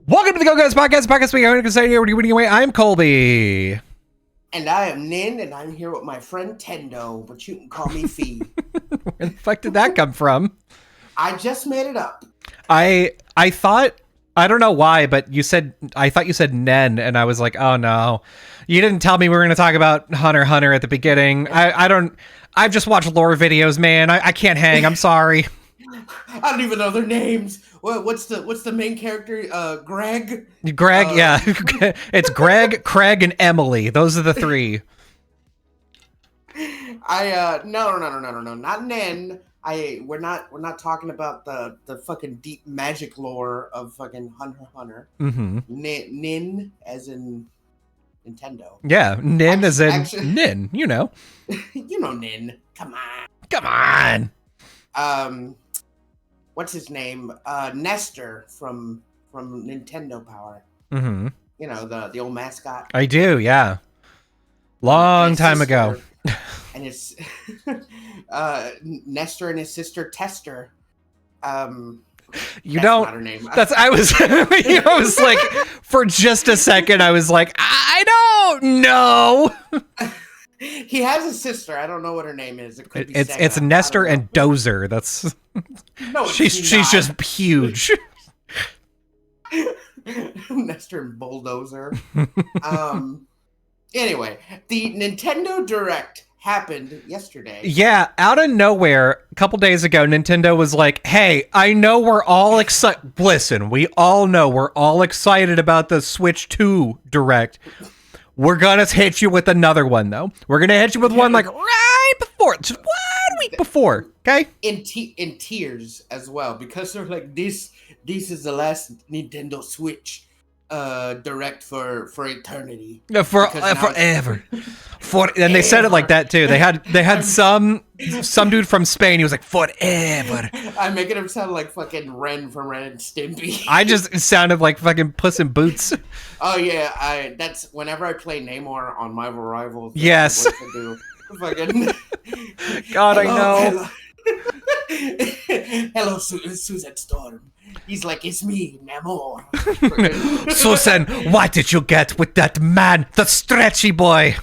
Welcome to the Go Guys podcast. We are going to say away. I'm Colby. And I am Nin, and I'm here with my friend Tendo, but you can call me Fee. Where the fuck did that come from? I just made it up. I thought, I don't know why, but I thought you said Nen, and I was like, oh no. You didn't tell me we were going to talk about Hunter x Hunter at the beginning. I've just watched lore videos, man. I can't hang. I'm sorry. I don't even know their names. What's the main character? Greg? Greg, yeah. It's Greg, Craig, and Emily. Those are the three. No, not Nen. We're not talking about the fucking deep magic lore of fucking Hunter x Hunter. Mm-hmm. Nin as in Nintendo. Yeah, Nin as in Nin, you know. You know Nin. Come on. What's his name? Nestor from Nintendo Power. Mm-hmm. You know, the old mascot. I do, yeah. Long time ago. And his Nestor and his sister Tester. You don't. Not her name. I was like, for just a second, I was like, I don't know. He has a sister. I don't know what her name is. It's Nestor and Dozer. That's no. She's just huge. Nestor and Bulldozer. Anyway, the Nintendo Direct happened yesterday. Yeah, out of nowhere, a couple days ago, Nintendo was like, hey, I know we're all excited. Listen, we all know we're all excited about the Switch 2 Direct. We're gonna hit you with another one, though. We're gonna hit you with one like right before, just 1 week before, okay? In tears as well, because they're like, this is the last Nintendo Switch Direct for eternity. Forever. And they said it like that too. They had some dude from Spain. He was like, forever. I'm making him sound like fucking Ren from Ren and Stimpy. I just sounded like fucking Puss in Boots. Oh yeah, that's whenever I play Namor on Marvel Rivals. Yes. Fucking. God, I know. Hello, Susan Storm. He's like, it's me, Namor. Susan, what did you get with that man, the stretchy boy?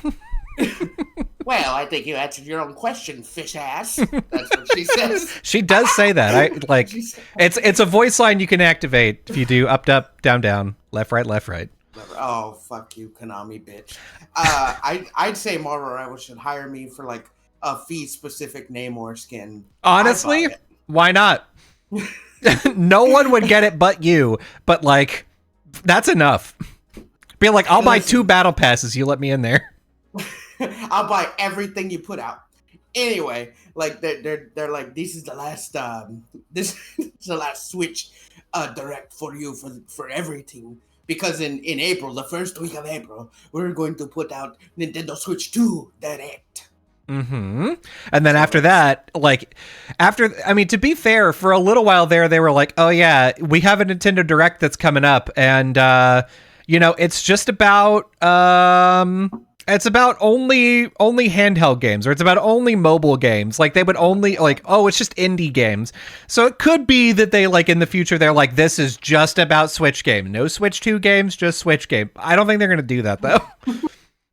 Well, I think you answered your own question, fish ass. That's what she says. She does say that. It's a voice line you can activate if you do up, down, left, right. Oh, fuck you, Konami bitch. I'd say Marvel Rivals should hire me for like a fee-specific Namor skin. Honestly, why not? No one would get it but you. But like, that's enough. Be like, I'll buy 2 battle passes. You let me in there. I'll buy everything you put out. Anyway, like they're like, this is the last Switch Direct for you for everything. Because in April, the first week of April, we're going to put out Nintendo Switch 2 Direct. Mm-hmm. And then after that, to be fair, for a little while there, they were like, oh yeah, we have a Nintendo Direct that's coming up. And, it's just about, it's about only handheld games, or it's about only mobile games. Like they would only it's just indie games. So it could be that they in the future, they're like, this is just about Switch game. No Switch 2 games, just Switch game. I don't think they're going to do that though.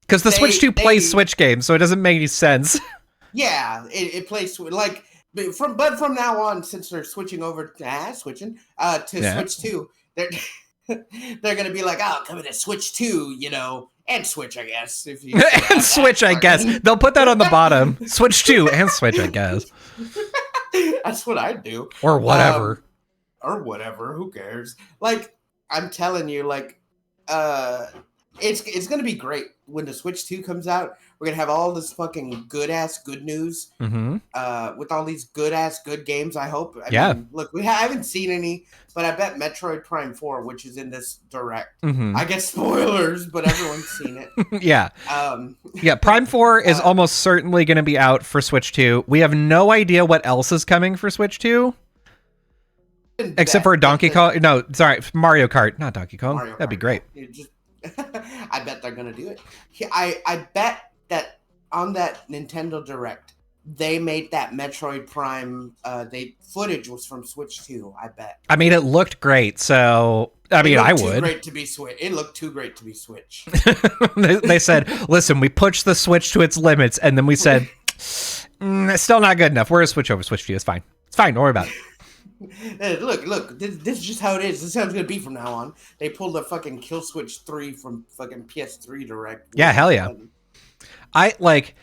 Because the Switch 2 plays Switch games, so it doesn't make any sense. Yeah, it plays from now on, since they're switching over to Switch 2, they're gonna be like, oh, coming to Switch 2, and Switch, I guess. If you and Switch, I guess they'll put that on the bottom. Switch 2 and Switch, I guess. That's what I'd do, or whatever, Who cares? Like, I'm telling you, it's gonna be great when the Switch 2 comes out. We're gonna have all this fucking good news, with all these good games. I hope. I mean, look, I haven't seen any, but I bet Metroid Prime 4, which is in this Direct. I guess spoilers, but everyone's seen it. Yeah. Prime 4 is almost certainly gonna be out for Switch 2. We have no idea what else is coming for Switch 2. Except for Donkey Kong. No, sorry, Mario Kart, not Donkey Kong. That'd be great. I bet they're gonna do it. I bet that on that Nintendo Direct, they made that Metroid Prime. Footage was from Switch 2. I bet. I mean, it looked great, so I mean, I would. Too great to be Switch. It looked too great to be Switch. They said, "Listen, we pushed the Switch to its limits," and then we said, "It's still not good enough. We're gonna switch over Switch 2. It's fine. It's fine. Don't worry about it." Hey, look. This is just how it is. This is how it's gonna be from now on. They pulled the fucking Kill Switch 3 from fucking PS3 Direct. Yeah, hell yeah. I like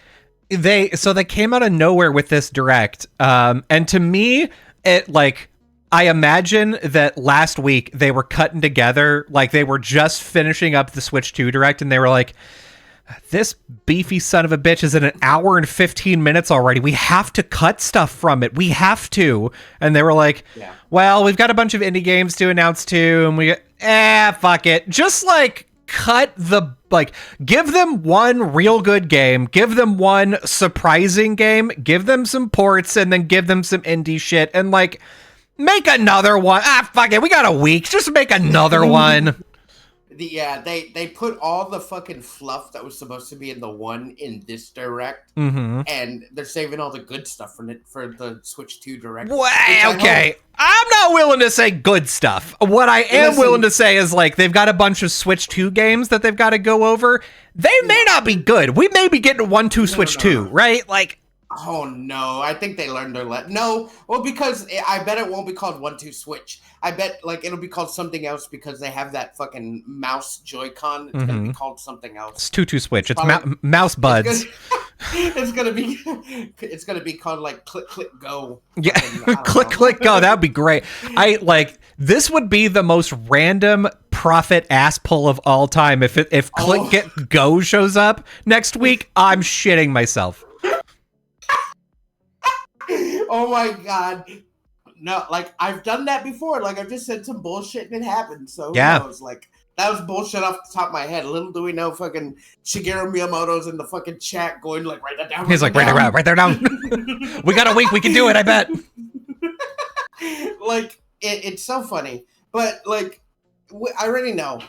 they came out of nowhere with this Direct, and to me, it like. I imagine that last week they were cutting together, like they were just finishing up the Switch 2 Direct, and they were like, this beefy son of a bitch is in an hour and 15 minutes already. We have to cut stuff from it. We have to. And they were like, well, we've got a bunch of indie games to announce too, and we fuck it. Just like give them one real good game, give them one surprising game, give them some ports, and then give them some indie shit, and like, make another one. Fuck it. We got a week. Just make another one. They put all the fucking fluff that was supposed to be in the one in this Direct, and they're saving all the good stuff for the Switch 2 Direct. Well, okay. I'm not willing to say good stuff. What I am willing to say is, like, they've got a bunch of Switch 2 games that they've got to go over. They may not be good. We may be getting 1-2 Switch 2, right? Like, oh no, I think they learned their no. Well, because I bet it won't be called 1-2 Switch. I bet like it'll be called something else because they have that fucking mouse Joy-Con. It's gonna be called something else. It's 2-2 Switch. It's mouse buds. It's gonna be called like Click Click Go. Yeah, Click Go. That would be great. This would be the most random profit ass pull of all time. If Click Go shows up next week, I'm shitting myself. Oh my god. No, like I've done that before. Like I've just said some bullshit and it happened. So who knows? Like that was bullshit off the top of my head. Little do we know fucking Shigeru Miyamoto's in the fucking chat going like write that down. He's like, write that down. We got a week, we can do it, I bet. Like it's so funny. But like I already know.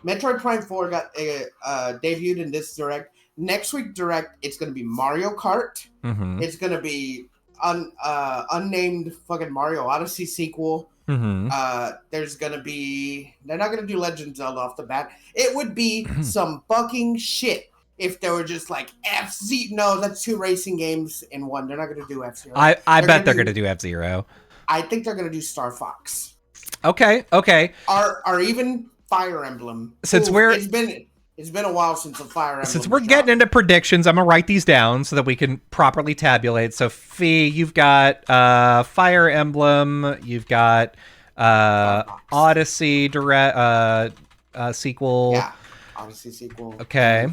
Metroid Prime 4 got debuted in this Direct. Next week Direct, it's gonna be Mario Kart. It's gonna be unnamed fucking Mario Odyssey sequel. There's gonna be they're not gonna do Legend of Zelda off the bat. It would be some fucking shit if they were just like F-Zero. No, that's 2 racing games in one. They're not gonna do F-Zero. I bet they're gonna do F-Zero. I think they're gonna do Star Fox. Okay. Or even Fire Emblem. Since it's been a while since the Fire Emblem. Since we're getting into predictions, I'm going to write these down so that we can properly tabulate. So, Fee, you've got Fire Emblem. You've got Odyssey sequel. Yeah, Odyssey sequel. Okay.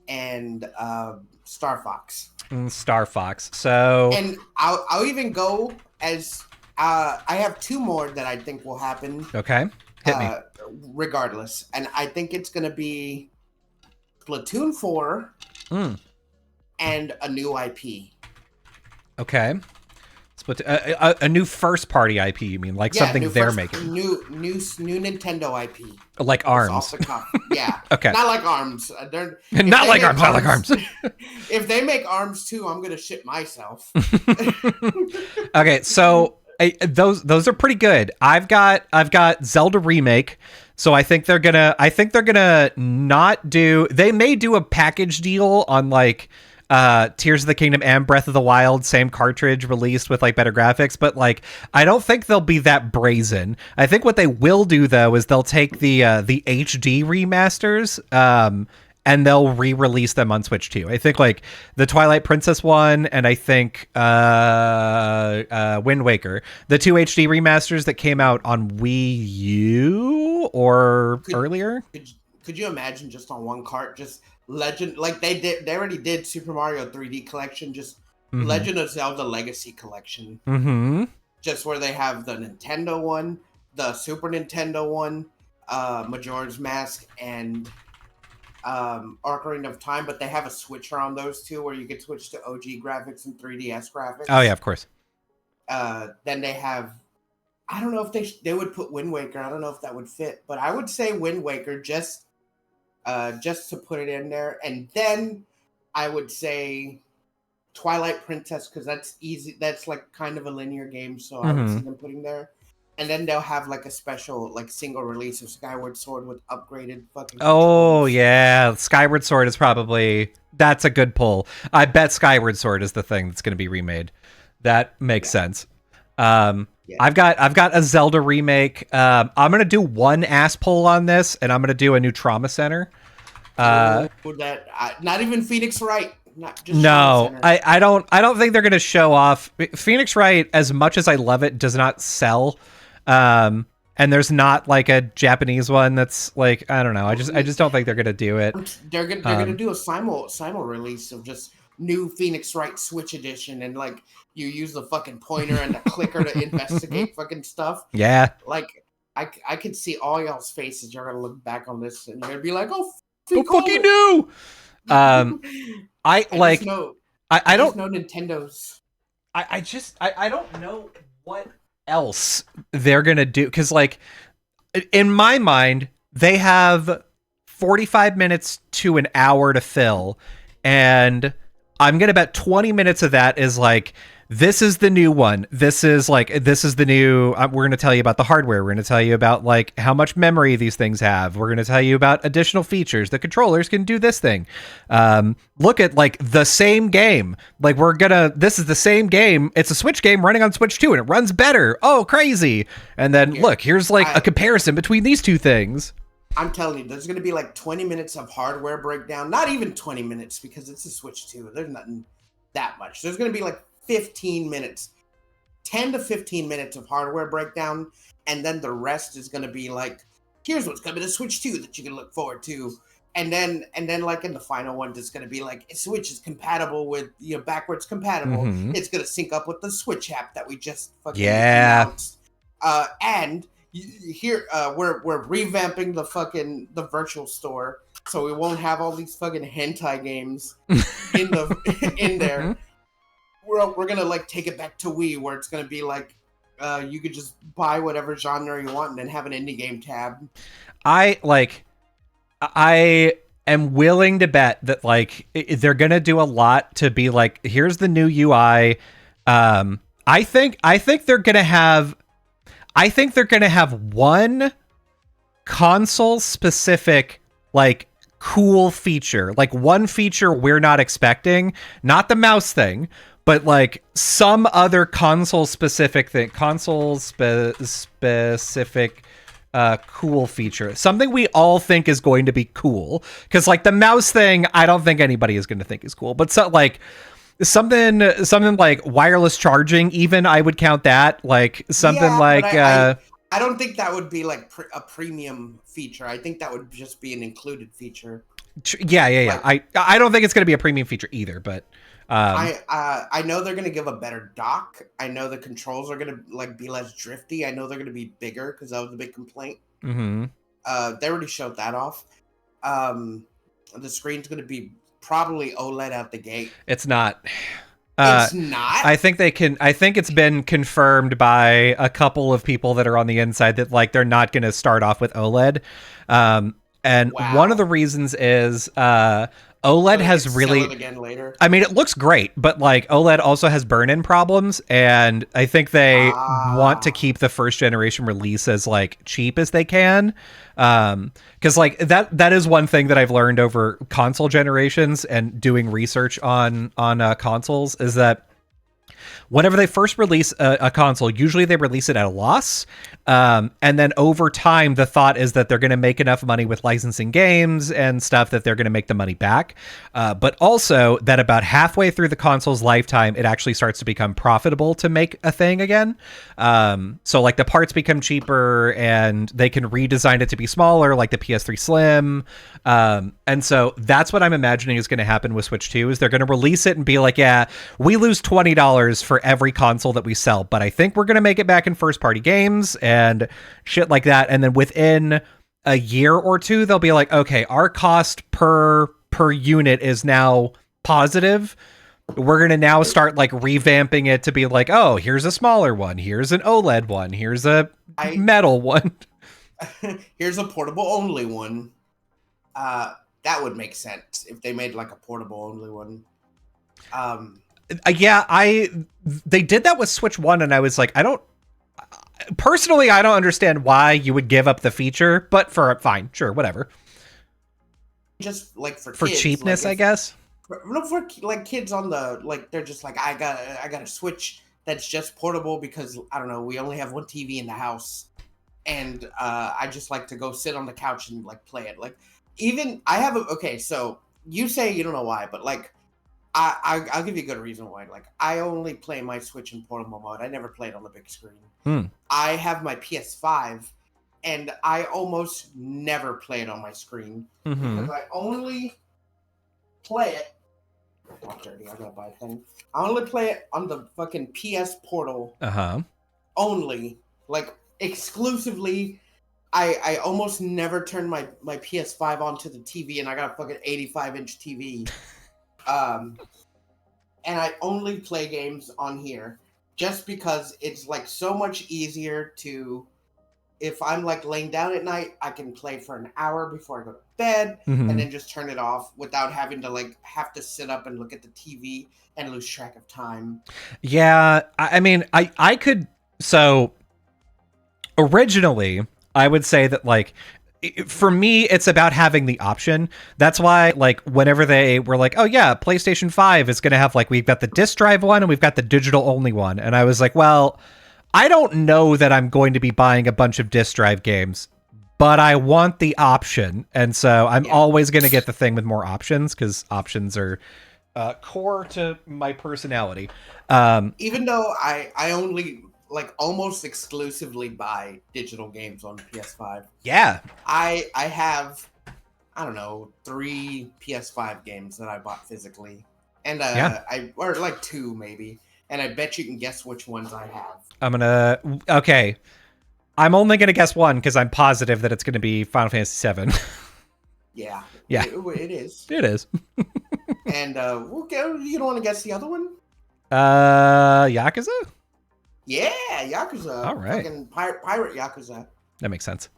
And Star Fox. Star Fox. So. And I'll even go as I have 2 more that I think will happen. Okay. Hit me. Regardless, and I think it's gonna be Splatoon 4 and a new IP. Okay. A new first party IP, you mean? Like something they're making? New Nintendo IP. Like ARMS. Yeah. Okay. Not like ARMS. Not like ARMS. If they make ARMS 2, I'm gonna shit myself. Okay, so those are pretty good. I've got Zelda Remake. So I think they're gonna not do. They may do a package deal on like Tears of the Kingdom and Breath of the Wild, same cartridge released with like better graphics, but like I don't think they'll be that brazen. I think what they will do though is they'll take the HD remasters and they'll re-release them on Switch 2. I think like the Twilight Princess one, and I think Wind Waker, the 2 HD remasters that came out on Wii U or earlier. Could you imagine just on one cart, just Legend, like they already did Super Mario 3D Collection, just Legend of Zelda Legacy Collection. Just where they have the Nintendo one, the Super Nintendo one, Majora's Mask, and Ocarina of Time, but they have a switcher on those 2 where you can switch to OG graphics and 3DS graphics. Oh yeah, of course. Then they have, I don't know if they would put Wind Waker. I don't know if that would fit, but I would say Wind Waker just to put it in there, and then I would say Twilight Princess because that's easy. That's like kind of a linear game, so I would see them putting there. and then they'll have like a special like single release of Skyward Sword with upgraded fucking Oh controls. yeah, Skyward Sword is probably that's a good pull. I bet Skyward Sword is the thing that's going to be remade. That makes Yeah, sense. yeah. I've got a Zelda remake. I'm gonna do one ass pull on this, and I'm gonna do a new Trauma Center. Oh, that not even Phoenix Wright, not just Trauma No, Center. I don't think they're gonna show off Phoenix Wright. As much as I love it, does not sell. Um, and there's not like a Japanese one that's like I don't know. I just don't think they're gonna do it. They're gonna do a simul release of just new Phoenix Wright Switch edition, and like you use the fucking pointer and the clicker to investigate fucking stuff. Yeah. Like I could see all y'all's faces. You're gonna look back on this and you're gonna be like, oh, Oh fucking no. Um, I I like just know I I just don't know Nintendo's. I don't know what else they're gonna do because like in my mind they have 45 minutes to an hour to fill, and I'm gonna bet 20 minutes of that is like this is the new one. This is the new. We're gonna tell you about the hardware. We're gonna tell you about like how much memory these things have. We're gonna tell you about additional features. The controllers can do this thing. Look at like the same game. Like this is the same game. It's a Switch game running on Switch 2 and it runs better. Oh, crazy. And then look, here's like a comparison between these two things. I'm telling you, there's gonna be like 20 minutes of hardware breakdown. Not even 20 minutes because it's a Switch 2. There's nothing that much. There's gonna be like 15 minutes, 10 to 15 minutes of hardware breakdown, and then the rest is gonna be like, here's what's coming to Switch 2 that you can look forward to. And then like in the final one, it's gonna be like Switch is compatible with backwards compatible. Mm-hmm. It's gonna sync up with the Switch app that we just fucking announced. And here we're revamping the virtual store, so we won't have all these fucking hentai games in there. We're gonna like take it back to Wii, where it's gonna be like you could just buy whatever genre you want and then have an indie game tab. I am willing to bet that like they're gonna do a lot to be like here's the new UI. I think they're gonna have one console specific like cool feature, like one feature we're not expecting, not the mouse thing, but like some other console specific cool feature, something we all think is going to be cool, because like the mouse thing I don't think anybody is going to think is cool, but so like something like wireless charging, even I would count that, like something like I don't think that would be like a premium feature. I think that would just be an included feature. Yeah. I don't think it's going to be a premium feature either, but I know they're going to give a better dock. I know the controls are going to like be less drifty. I know they're going to be bigger because that was a big complaint. Mm-hmm. They already showed that off. The screen's going to be probably OLED out the gate. It's not. It's not. I think it's been confirmed by a couple of people that are on the inside that like they're not going to start off with OLED. And one of the reasons is OLED has really sell it again later. I mean, it looks great, but like OLED also has burn-in problems, and I think they want to keep the first generation release as like cheap as they can. Because like that is one thing that I've learned over console generations and doing research on consoles is that whenever they first release a console, usually they release it at a loss. And then over time, the thought is that they're going to make enough money with licensing games and stuff that they're going to make the money back. But also that about halfway through the console's lifetime, it actually starts to become profitable to make a thing again. So like the parts become cheaper and they can redesign it to be smaller, like the PS3 Slim. And so that's what I'm imagining is going to happen with Switch 2 is they're going to release it and be like, yeah, we lose $20 for every console that we sell, but I think we're going to make it back in first party games and shit like that. And then within a year or two, they'll be like, okay, our cost per unit is now positive. We're going to now start like revamping it to be like, oh, here's a smaller one. Here's an OLED one. Here's a metal one. Here's a portable only one. That would make sense if they made like a portable only one. Yeah, they did that with Switch 1 and I was like, personally, I don't understand why you would give up the feature, but fine, sure, whatever. Just like for For kids, cheapness, like I guess. For like kids on the like, they're just like, I got a Switch that's just portable because I don't know, we only have one TV in the house, and I just like to go sit on the couch and like play it. Like, even I have a okay. So you say you don't know why, but like I'll give you a good reason why. Like, I only play my Switch in portable mode. I never played on the big screen. I have my PS5, and I almost never play it on my screen because I only play it. Oh, dirty! I gotta buy a thing. I only play it on the fucking PS Portal. Only, like, exclusively. I almost never turn my PS5 onto the TV, and I got a fucking 85-inch TV. And I only play games on here just because it's like so much easier to. If I'm like laying down at night, I can play for an hour before I go to bed, and then just turn it off without having to like have to sit up and look at the TV and lose track of time. Yeah, I mean, I could. So originally, I would say that like, for me, it's about having the option. That's why, like, whenever they were like, oh yeah, PlayStation 5 is going to have, like, we've got the disc drive one and we've got the digital only one. And I was like, well, I don't know that I'm going to be buying a bunch of disc drive games, but I want the option. And so I'm always going to get the thing with more options, because options are core to my personality. Even though I only like almost exclusively buy digital games on PS5. Yeah. I have, I don't know, 3 PS5 games that I bought physically. And or like 2 maybe. And I bet you can guess which ones I have. Okay. I'm only gonna guess one because I'm positive that it's gonna be Final Fantasy VII. Yeah. Yeah. It is. It is. And we'll go. You don't want to guess the other one? Yakuza? Yeah, Yakuza. All right. Fucking pirate Yakuza. That makes sense.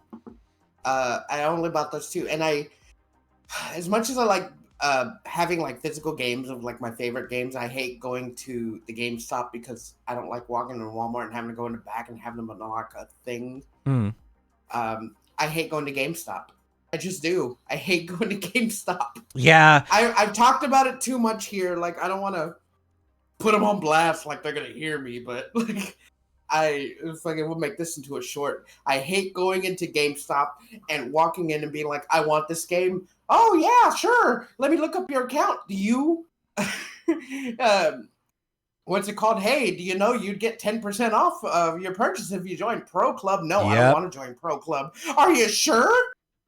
I only bought those 2, and I, as much as I like having like physical games of like my favorite games, I hate going to the GameStop because I don't like walking in Walmart and having to go in the back and having them unlock a thing. I hate going to GameStop. I just do. I hate going to GameStop. Yeah. I've talked about it too much here. Like, I don't want to put them on blast like they're gonna hear me, but like, we'll make this into a short. I hate going into GameStop and walking in and being like, I want this game. Oh yeah, sure. Let me look up your account. Do you what's it called? Hey, do you know you'd get 10% off of your purchase if you join Pro Club? No, I don't want to join Pro Club. Are you sure?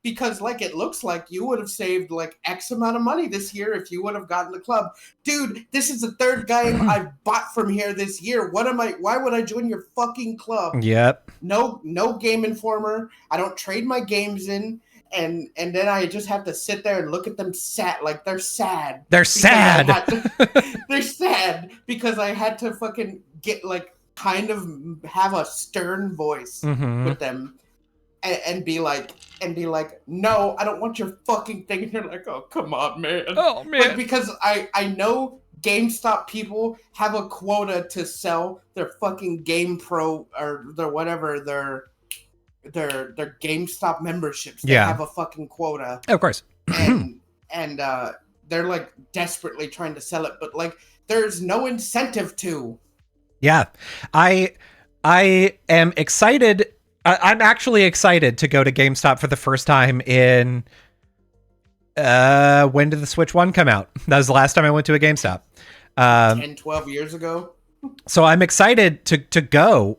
Because like, it looks like you would have saved like X amount of money this year if you would have gotten the club. Dude, this is the 3rd game I've bought from here this year. Why would I join your fucking club? Yep. No Game Informer. I don't trade my games in. And then I just have to sit there and look at them sad, like they're sad. They're sad. They're sad because I had to fucking get like kind of have a stern voice with them and be like, no, I don't want your fucking thing. And you're like, oh, come on, man. Oh, man. Like, because I know GameStop people have a quota to sell their fucking Game Pro or their whatever, their GameStop memberships. They have a fucking quota. Of course. and they're like desperately trying to sell it, but like, there's no incentive to. Yeah. I am excited. I'm actually excited to go to GameStop for the first time in when did the Switch 1 come out? That was the last time I went to a GameStop. 10, 12 years ago. So I'm excited to go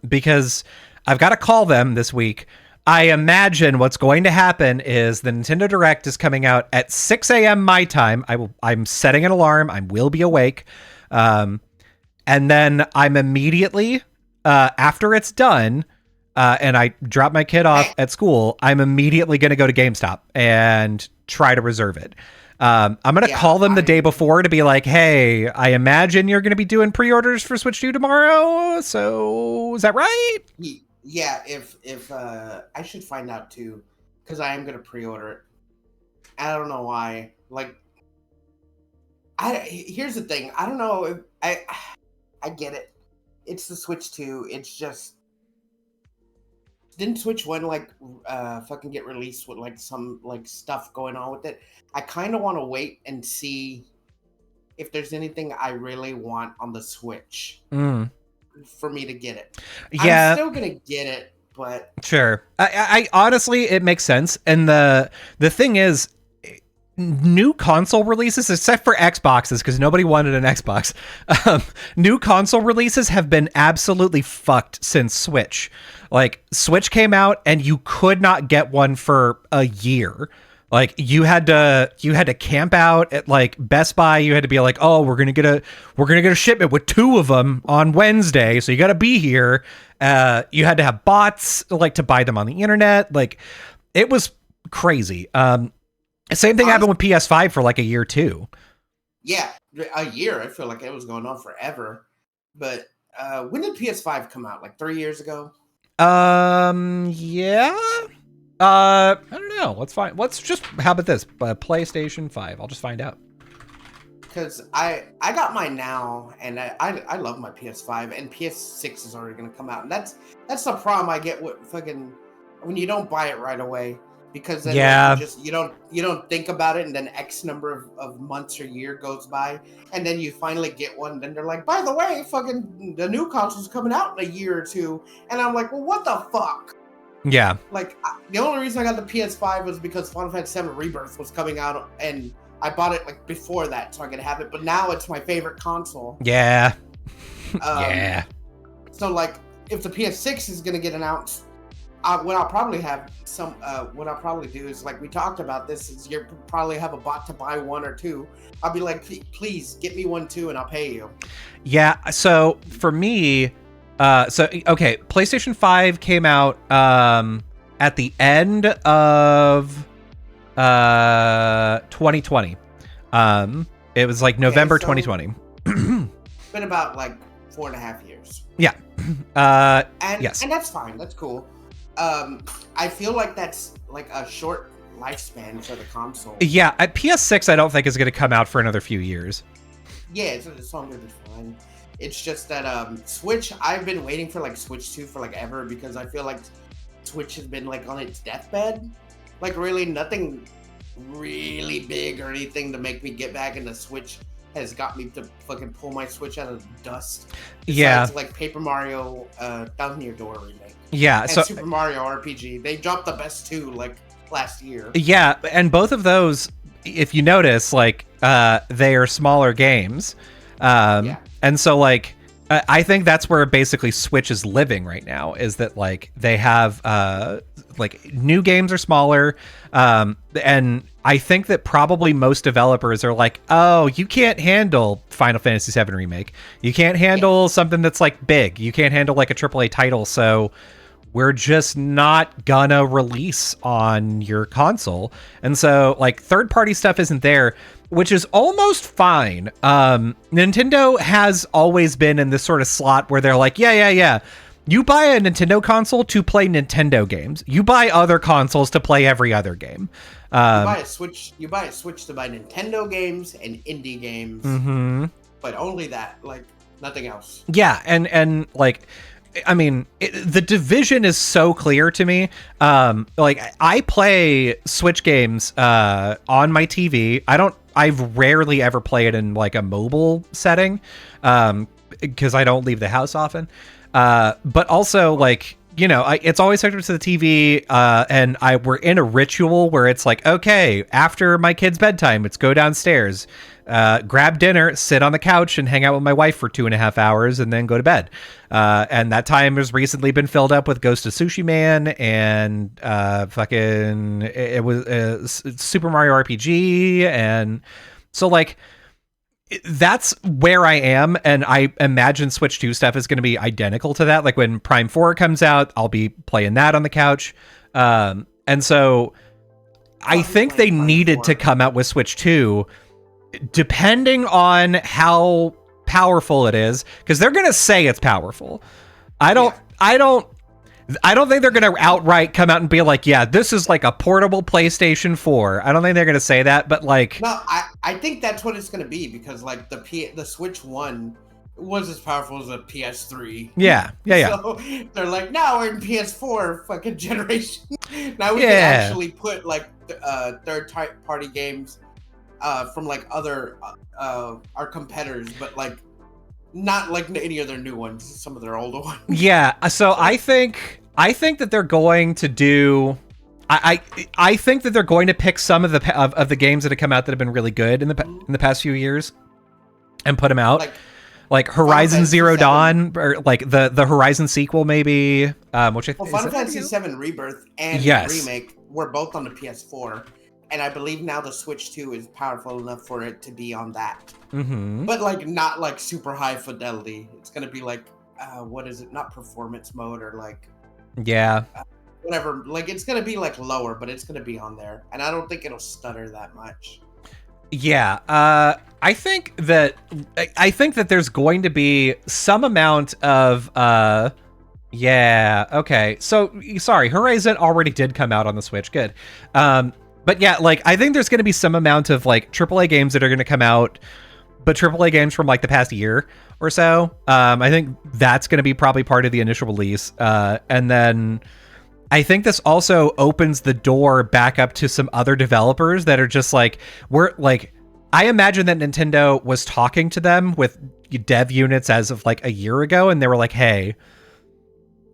because I've got to call them this week. I imagine what's going to happen is the Nintendo Direct is coming out at 6 a.m. my time. I'm setting an alarm. I will be awake. And then I'm immediately, after it's done, and I drop my kid off at school, I'm immediately going to go to GameStop and try to reserve it. I'm going to call them the day before to be like, hey, I imagine you're going to be doing pre-orders for Switch 2 tomorrow. So is that right? Yeah, if I should find out too, because I am gonna pre-order it. I don't know why. Like, here's the thing. I don't know if I get it. It's the Switch 2. It's just didn't Switch One like fucking get released with like some like stuff going on with it? I kind of want to wait and see if there's anything I really want on the Switch for me to get it. Yeah, I'm still gonna get it, but sure. I honestly, it makes sense. And the thing is, new console releases, except for Xboxes, because nobody wanted an Xbox, new console releases have been absolutely fucked since Switch. Like, Switch came out and you could not get one for a year. Like, you had to camp out at like Best Buy. You had to be like, oh, we're gonna get a shipment with 2 of them on Wednesday, so you got to be here. You had to have bots like to buy them on the internet. Like, it was crazy. Same thing happened with PS5 for like a year too. Yeah, a year. I feel like it was going on forever. But when did PS5 come out? Like 3 years ago? Yeah. I don't know. Let's find. Let's just. How about this? PlayStation 5. I'll just find out. Because I got mine now, and I love my PS5, and PS6 is already gonna come out, and that's the problem I get with fucking when you don't buy it right away. Because then you don't think about it, and then X number of months or year goes by, and then you finally get one, and then they're like, by the way, fucking the new console's coming out in a year or two, and I'm like, well, what the fuck? Yeah. Like, the only reason I got the PS5 was because Final Fantasy VII Rebirth was coming out, and I bought it like before that so I could have it, but now it's my favorite console. Yeah. Yeah. So like, if the PS6 is gonna get announced, what I'll probably have what I'll probably do is, like we talked about this, is you probably have a bot to buy 1 or 2. I'll be like, please get me 1 too, and I'll pay you. Yeah. So for me, okay, PlayStation 5 came out at the end of 2020. It was like November 2020. It's been about like 4.5 years. Yeah. Yes. And that's fine. That's cool. I feel like that's like a short lifespan for the console. Yeah, at PS6, I don't think is going to come out for another few years. Yeah, it's going to be fine. It's just that Switch, I've been waiting for like Switch 2 for like ever, because I feel like Switch has been like on its deathbed. Like, really nothing really big or anything to make me get back into Switch has got me to fucking pull my Switch out of the dust. Besides, like Paper Mario Thousand Year Door remake. Yeah, and so Super Mario RPG. They dropped the best 2 like last year. Yeah, and both of those, if you notice, like they are smaller games. And so like I think that's where basically Switch is living right now, is that like they have like new games are smaller, and I think that probably most developers are like, oh, you can't handle Final Fantasy VII Remake, you can't handle something that's like big, you can't handle like a AAA title, so we're just not gonna release on your console. And so like third-party stuff isn't there, which is almost fine. Nintendo has always been in this sort of slot where they're like, yeah. You buy a Nintendo console to play Nintendo games. You buy other consoles to play every other game. You buy a Switch to buy Nintendo games and indie games, but only that, like nothing else. Yeah, and like, I mean, the division is so clear to me. Like, I play Switch games on my TV. I've rarely ever play it in like a mobile setting, because I don't leave the house often. But also, like, you know, it's always hooked up to the TV, and we're in a ritual where it's like, okay, after my kid's bedtime, it's go downstairs, grab dinner, sit on the couch, and hang out with my wife for 2.5 hours, and then go to bed. And that time has recently been filled up with Ghost of Tsushima and it was Super Mario RPG, and so like, that's where I am, and I imagine Switch 2 stuff is going to be identical to that. Like when Prime 4 comes out, I'll be playing that on the couch. And so I think they needed to come out with Switch 2, depending on how powerful it is, because they're going to say it's powerful. I don't think they're going to outright come out and be like, yeah, this is like a portable PlayStation 4. I don't think they're going to say that, but like... No, I think that's what it's going to be, because like the Switch 1 was as powerful as a PS3. Yeah. So they're like, now we're in PS4 fucking generation. Now we can Yeah. actually put like third party games from like other our competitors, but like not like any of their new ones, some of their older ones. Yeah. So I think that they're going to do. I think that they're going to pick some of the games that have come out that have been really good in the past few years, and put them out. Like Horizon Zero Dawn, or like the Horizon sequel, maybe. Which I think Final Fantasy VII Rebirth and Remake were both on the PS4, and I believe now the Switch 2 is powerful enough for it to be on that. Mm-hmm. But like not like super high fidelity. It's gonna be like what is it? Not performance mode or like whatever. Like it's gonna be like lower, but it's gonna be on there, and I don't think it'll stutter that much. Yeah, I think that there's going to be some amount of okay. So sorry, Horizon already did come out on the Switch. Good. But yeah, like I think there's going to be some amount of like AAA games that are going to come out, but AAA games from like the past year or so. I think that's going to be probably part of the initial release. And then I think this also opens the door back up to some other developers that are just like, I imagine that Nintendo was talking to them with dev units as of like a year ago, and they were like, hey,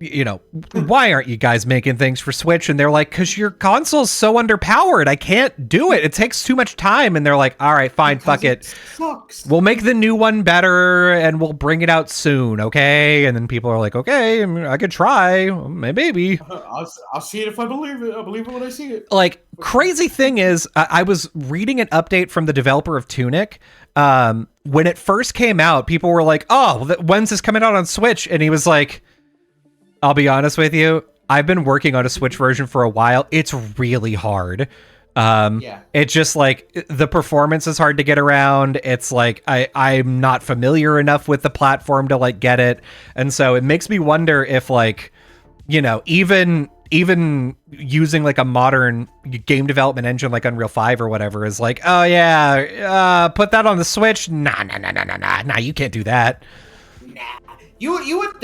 you know, why aren't you guys making things for Switch? And they're like, because your console's so underpowered. I can't do it. It takes too much time. And they're like, all right, fine, fuck it. Sucks. We'll make the new one better and we'll bring it out soon, okay? And then people are like, okay, I could try. Maybe. I'll see it if I believe it. I believe it when I see it. Like, crazy thing is, I was reading an update from the developer of Tunic. When it first came out, people were like, oh, when's this coming out on Switch? And he was like, I'll be honest with you, I've been working on a Switch version for a while. It's really hard. It's just like the performance is hard to get around. It's like I'm not familiar enough with the platform to like get it. And so it makes me wonder if like, you know, even using like a modern game development engine like Unreal 5 or whatever is like, oh yeah, put that on the Switch. Nah, you can't do that. Nah. You would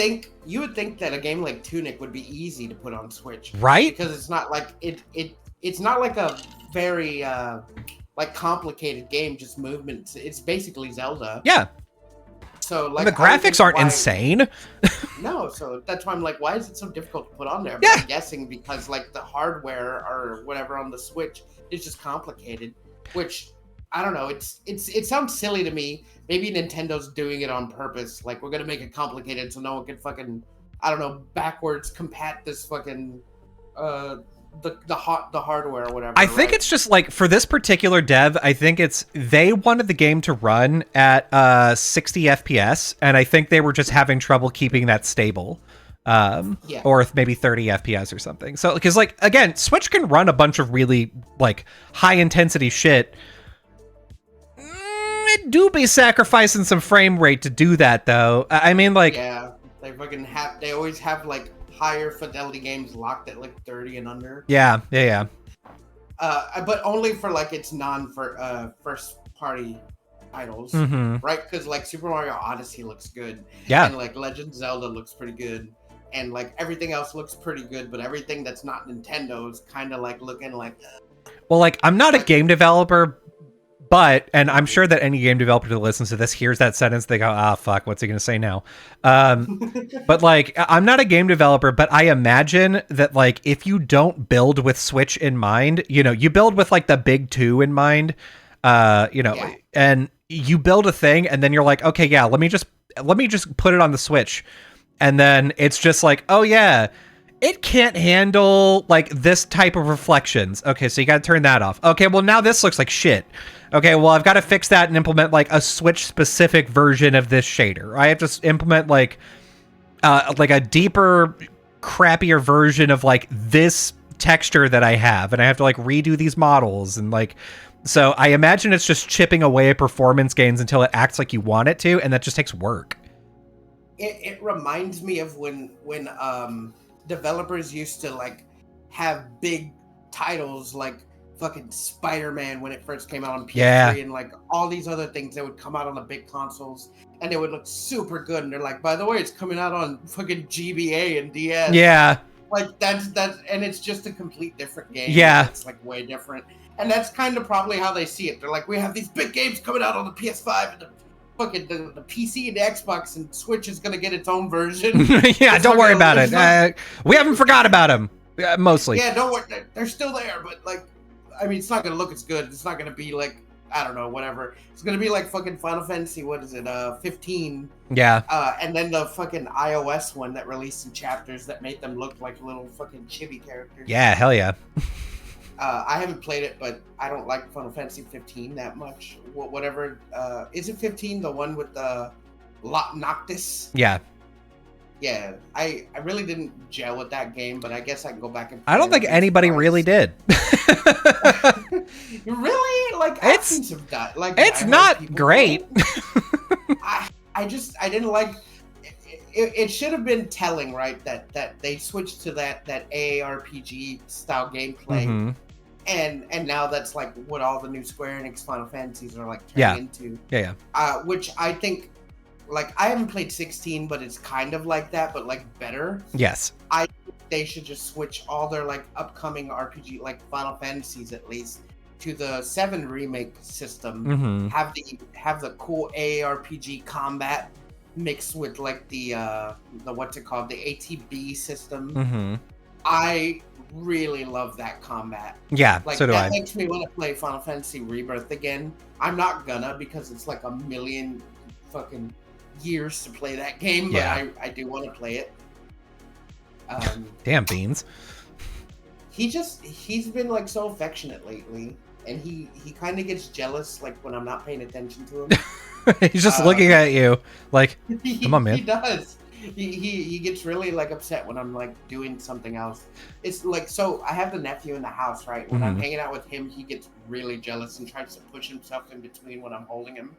think that a game like Tunic would be easy to put on Switch, right? Because it's not like it's not like a very like complicated game, just movements. It's basically Zelda. Yeah. So like and the graphics aren't insane. No, so that's why I'm like, why is it so difficult to put on there? Yeah. But I'm guessing because like the hardware or whatever on the Switch is just complicated, which I don't know. It sounds silly to me. Maybe Nintendo's doing it on purpose. Like we're gonna make it complicated so no one can fucking, I don't know, backwards compat this fucking the hardware or whatever. I think it's just like for this particular dev, I think they wanted the game to run at 60 FPS, and I think they were just having trouble keeping that stable. Or maybe 30 FPS or something. So because like again, Switch can run a bunch of really like high intensity shit. It do be sacrificing some frame rate to do that though. I mean like they always have like higher fidelity games locked at like 30 and under. Yeah. But only for like its first party titles, right? Because like Super Mario Odyssey looks good, and like Legend of Zelda looks pretty good, and like everything else looks pretty good, but everything that's not Nintendo's kind of like looking like. Well, like I'm not a game developer. But, and I'm sure that any game developer that listens to this hears that sentence, they go, fuck, what's he going to say now? But like, I'm not a game developer, but I imagine that like, if you don't build with Switch in mind, you know, you build with like the big two in mind, and you build a thing and then you're like, okay, yeah, let me just put it on the Switch. And then it's just like, oh yeah, it can't handle like this type of reflections. Okay, so you got to turn that off. Okay, well now this looks like shit. Okay, well I've got to fix that and implement like a Switch specific version of this shader. I have to implement like a deeper, crappier version of like this texture that I have, and I have to like redo these models and like. So I imagine it's just chipping away at performance gains until it acts like you want it to, and that just takes work. It reminds me of when developers used to like have big titles like fucking Spider-Man when it first came out on PS3 Yeah. and like all these other things that would come out on the big consoles and they would look super good. And they're like, by the way, it's coming out on fucking GBA and DS. Yeah. Like that's and it's just a complete different game. Yeah. It's like way different. And that's kind of probably how they see it. They're like, we have these big games coming out on the PS5 and the fucking the PC and the Xbox, and Switch is gonna get its own version. Yeah, don't worry about it. We haven't forgot about them. Mostly. Yeah, don't worry. They're still there, but like, I mean, it's not gonna look as good. It's not gonna be like, I don't know, whatever. It's gonna be like fucking Final Fantasy. What is it? 15. Yeah. And then the fucking iOS one that released some chapters that made them look like little fucking chibi characters. Yeah, hell yeah. I haven't played it, but I don't like Final Fantasy 15 that much. Whatever. Is it 15? The one with the Noctis? Yeah. Yeah, I really didn't gel with that game, but I guess I can go back and play I don't think anybody really did. Really? Like, I've seen some like it's not great. I didn't like it should have been telling, right, that they switched to that AARPG style gameplay. Mm-hmm. And now that's like what all the new Square Enix Final Fantasies are like turning into. Yeah. Which I think, like, I haven't played 16, but it's kind of like that, but like better. Yes. I think they should just switch all their like upcoming RPG, like Final Fantasies at least, to the 7 remake system. Mm-hmm. Have the cool AARPG combat mixed with like the what's it called, the ATB system. Mm-hmm. I really love that combat. Yeah, like, so do that I. makes me want to play Final Fantasy Rebirth again. I'm not gonna, because it's like a million fucking years to play that game, but Yeah. I do want to play it. Damn beans. He's been like so affectionate lately, and he kind of gets jealous like when I'm not paying attention to him. He's just looking at you like, come on, man. He does. He gets really like upset when I'm like doing something else. It's like, so I have the nephew in the house, right? When I'm hanging out with him, he gets really jealous and tries to push himself in between when I'm holding him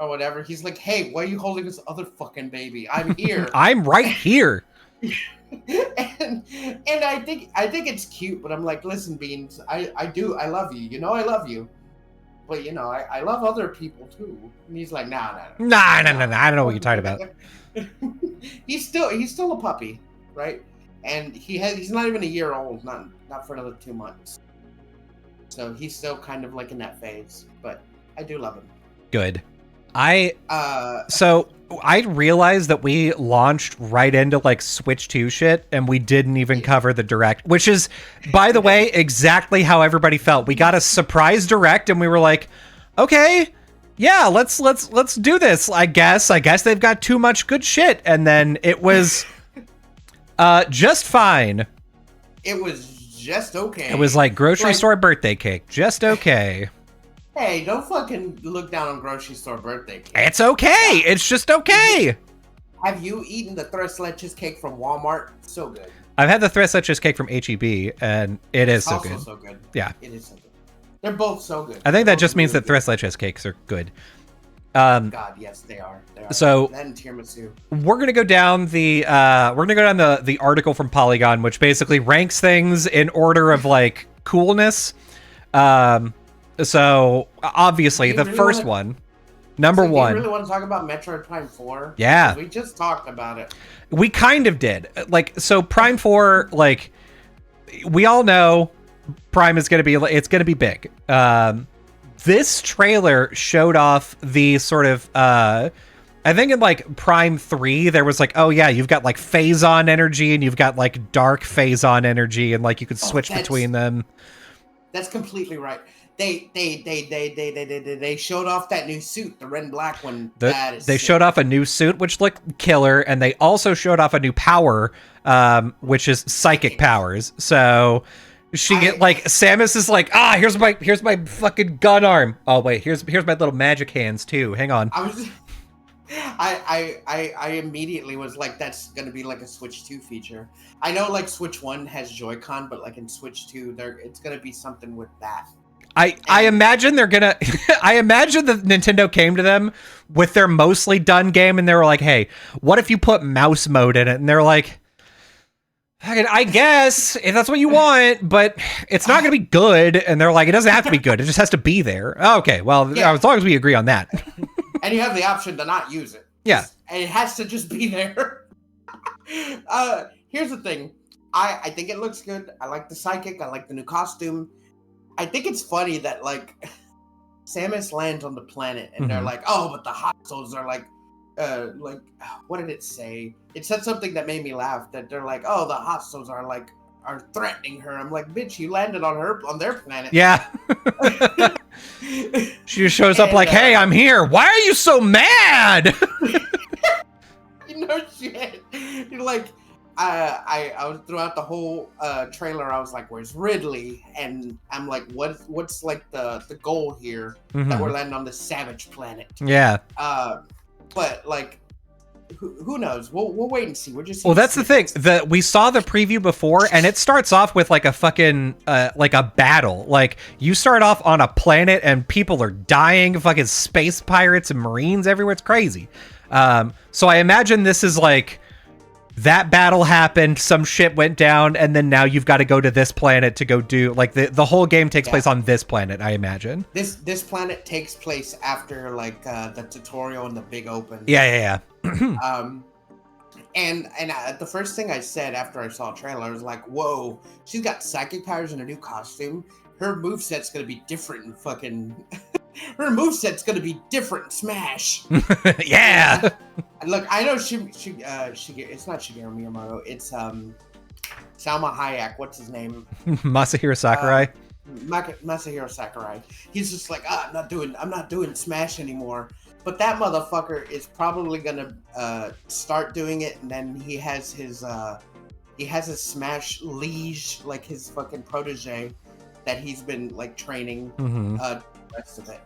or whatever. He's like, hey, why are you holding this other fucking baby? I'm here. I'm right here. and I think it's cute, but I'm like, listen, Beans, I love you. You know I love you. But, you know, I love other people, too. And he's like, nah. Nah. I don't know what you're talking about. He's still a puppy, right? And he's not even a year old, not for another 2 months. So he's still kind of like in that phase. But I do love him. Good. So I realized that we launched right into like Switch 2 shit, and we didn't even cover the Direct, which is, by the way, exactly how everybody felt. We got a surprise Direct, and we were like, okay, yeah, let's do this. I guess they've got too much good shit, and then it was just fine. It was just okay. It was like grocery store birthday cake, just okay. Hey, don't fucking look down on grocery store birthday cake. It's okay. It's just okay. Have you eaten the Tres Leches cake from Walmart? So good. I've had the Tres Leches cake from H-E-B, and it is so also good. So good. Yeah. It is so good. They're both so good. I think that just means that Tres Leches cakes are good. God, yes, they are. So that and tiramisu. We're gonna go down the article from Polygon, which basically ranks things in order of like coolness. So obviously the really first one, number one. Do you really want to talk about Metroid Prime 4? Yeah, we just talked about it. We kind of did. Like, so Prime 4, like, we all know Prime is gonna be big. This trailer showed off the sort of I think in like Prime 3 there was like, oh yeah, you've got like phase-on energy and you've got like dark phase-on energy, and like you could switch between them. That's completely right. They showed off that new suit, the red and black one. They showed off a new suit which looked killer, and they also showed off a new power, which is psychic powers. So Samus is like, here's my fucking gun arm. Oh wait, here's my little magic hands too. Hang on. I immediately was like, that's gonna be like a Switch 2 feature. I know like Switch 1 has Joy-Con, but like in Switch 2, it's gonna be something with that. I imagine they're gonna I imagine that Nintendo came to them with their mostly done game, and they were like, hey, what if you put mouse mode in it? And they're like, I guess if that's what you want, but it's not going to be good. And they're like, it doesn't have to be good. It just has to be there. Okay, well, as long as we agree on that. And you have the option to not use it. Yeah. And it has to just be there. Here's the thing. I think it looks good. I like the psychic. I like the new costume. I think it's funny that, like, Samus lands on the planet and they're like, oh, but the hostiles are like, what did it say? It said something that made me laugh, that they're like, oh, the hostiles are threatening her. I'm like, bitch, you landed on their planet. Yeah. She just shows up like, hey, I'm here. Why are you so mad? Shit. You're like, I was throughout the whole trailer, I was like, where's Ridley? And I'm like, what's like the goal here that we're landing on this savage planet? Yeah. But like, who knows? We'll wait and see. We're just that's the thing. We saw the preview before, and it starts off with like a fucking like a battle. Like you start off on a planet, and people are dying. Fucking space pirates and marines everywhere. It's crazy. So I imagine this is like that battle happened, some shit went down, and then now you've got to go to this planet to go do like the whole game takes place on this planet, I imagine. This planet takes place after like the tutorial in the big open. Yeah. And the first thing I said after I saw a trailer, I was like, whoa, she's got psychic powers in a new costume. Her moveset's gonna be different in fucking her moveset's gonna be different in Smash. Yeah. Look, I know she it's not Shigeru Miyamoto, it's Salma Hayek, what's his name? Masahiro Sakurai. Masahiro Sakurai. He's just like, I'm not doing Smash anymore. But that motherfucker is probably gonna start doing it, and then he has his Smash liege, like his fucking protege that he's been like training the rest of it.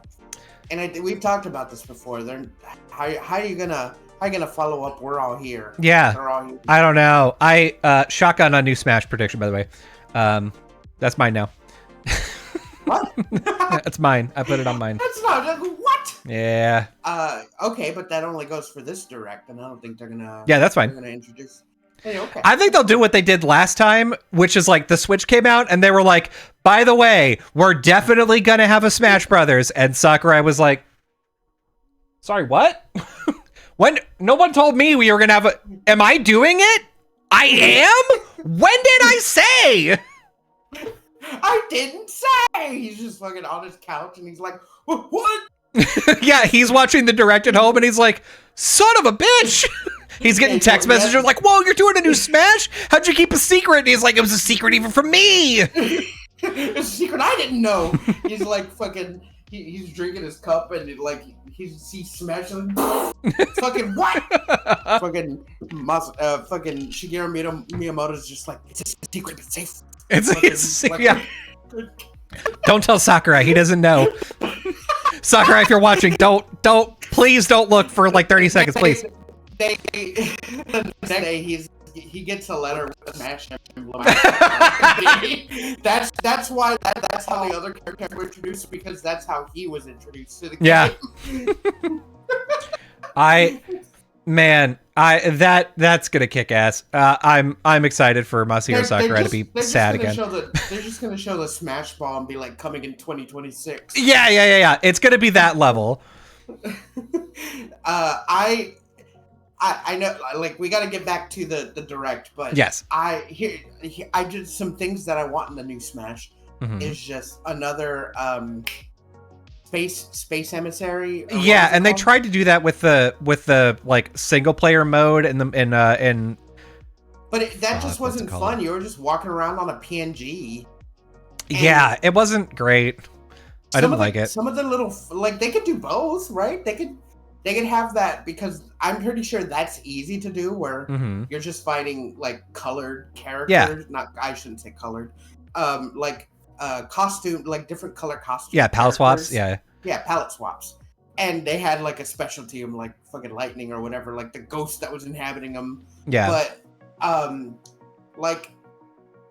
And we've talked about this before. How are you gonna follow up? We're all here. Yeah. All here. I don't know. I shotgun on new Smash prediction, by the way. That's mine now. What? That's mine. I put it on mine. That's not what? Yeah. Okay, but that only goes for this direct, and I don't think they're gonna. Yeah, that's fine. They're gonna introduce. Hey, okay. I think they'll do what they did last time, which is like the Switch came out and they were like, by the way, we're definitely going to have a Smash Brothers. And Sakurai was like, sorry, what? When no one told me we were going to have a, am I doing it? I am? When did I say? I didn't say. He's just fucking on his couch and he's like, what? Yeah, he's watching the direct at home and he's like, son of a bitch. He's getting text messages like, whoa, you're doing a new Smash? How'd you keep a secret? And he's like, it was a secret even from me. It's a secret I didn't know. He's like fucking, he's drinking his cup and he's smashing. Fucking what? fucking Shigeru Miyamoto's just like, it's a secret, it's safe. It's yeah. Don't tell Sakurai, he doesn't know. Sakurai, if you're watching, please don't look for like 30 seconds, please. The next day he gets a letter with a Smash emblem. that's why that's how the other characters were introduced, because that's how he was introduced to the game. Yeah. That's gonna kick ass. I'm excited for Masahiro Sakurai to be sad again. They're just gonna show the Smash Ball and be like coming in 2026. Yeah. It's gonna be that level. I know, like, we got to get back to the direct, but yes, I did some things that I want in the new Smash. Is just another space emissary. Yeah, and they tried to do that with the like single player mode and but that just wasn't fun. You were just walking around on a PNG. Yeah, it wasn't great. I didn't like it. Some of the little, like, they could do both, right? They could have that, because I'm pretty sure that's easy to do, where you're just fighting like colored characters. Yeah. I shouldn't say colored. Costume, like different color costumes. Yeah, palette swaps. Yeah, palette swaps. And they had like a specialty of like fucking lightning or whatever, like the ghost that was inhabiting them. Yeah. But like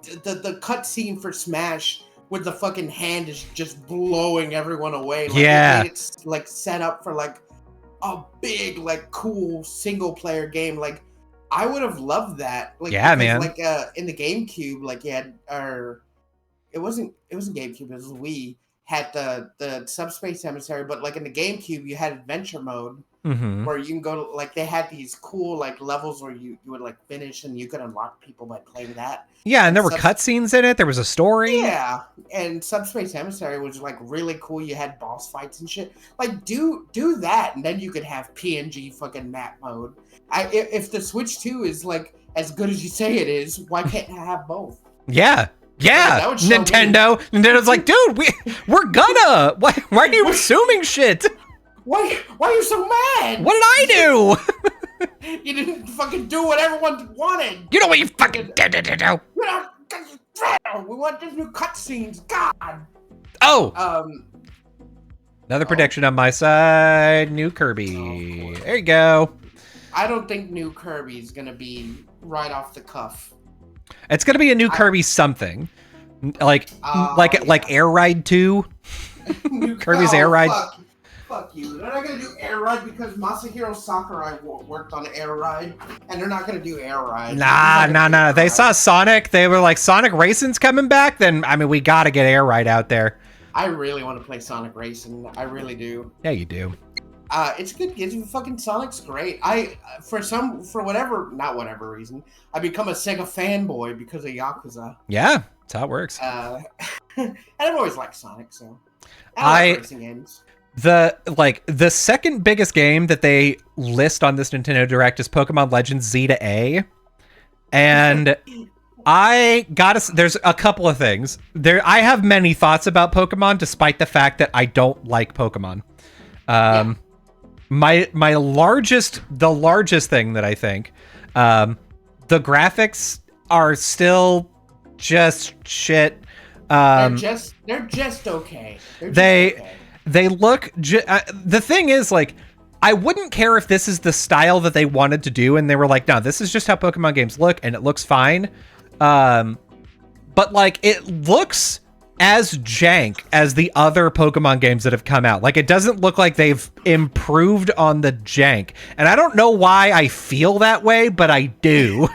the cutscene for Smash with the fucking hand is just blowing everyone away. Like, yeah. It's like set up for like a big, like, cool single player game. Like, I would have loved that. Like, Yeah, because, man. like, in the GameCube, like, you had, or it wasn't GameCube, it was Wii, had the Subspace Emissary, but like in the GameCube, you had adventure mode Mm-hmm. where you can go to, like, they had these cool like levels where you would like finish and you could unlock people by playing that. Yeah, and And there were cutscenes in it. There was a story. yeah, and Subspace Emissary was like really cool. You had boss fights and shit. Like, do that, and then you could have PNG fucking map mode. If the Switch 2 is like as good as you say it is, why can't I have both? Yeah. Yeah, that would show Nintendo. Nintendo's like, dude, we're gonna. Why are you assuming shit? Why are you so mad? What did I do? You didn't fucking do what everyone wanted. You know what you fucking did. You know, we want these new cutscenes. God. Oh. Another prediction on my side. New Kirby. There you go. I don't think new Kirby's gonna be right off the cuff. It's gonna be a new Kirby something, like Air Ride 2. Kirby's Air Ride. Fuck you! They're not gonna do Air Ride because Masahiro Sakurai worked on Air Ride, and they're not gonna do Air Ride. Nah. They saw Sonic. They were like, Sonic Racing's coming back. Then I mean, we gotta get Air Ride out there. I really want to play Sonic Racing. I really do. Yeah, you do. It's good. It's fucking Sonic's great. For whatever, not whatever reason, I become a Sega fanboy because of Yakuza. Yeah, that's how it works. And I've always liked Sonic, so I like racing games. The second biggest game that they list on this Nintendo Direct is Pokemon Legends Z to A, and there's a couple of things there. I have many thoughts about Pokemon, despite the fact that I don't like Pokemon. My largest thing that I think, the graphics are still just shit. They're just okay. They look. The thing is, like, I wouldn't care if this is the style that they wanted to do, and they were like, no, this is just how Pokemon games look, and it looks fine. But like, it looks as jank as the other Pokemon games that have come out. Like, it doesn't look like they've improved on the jank. And I don't know why I feel that way, but I do.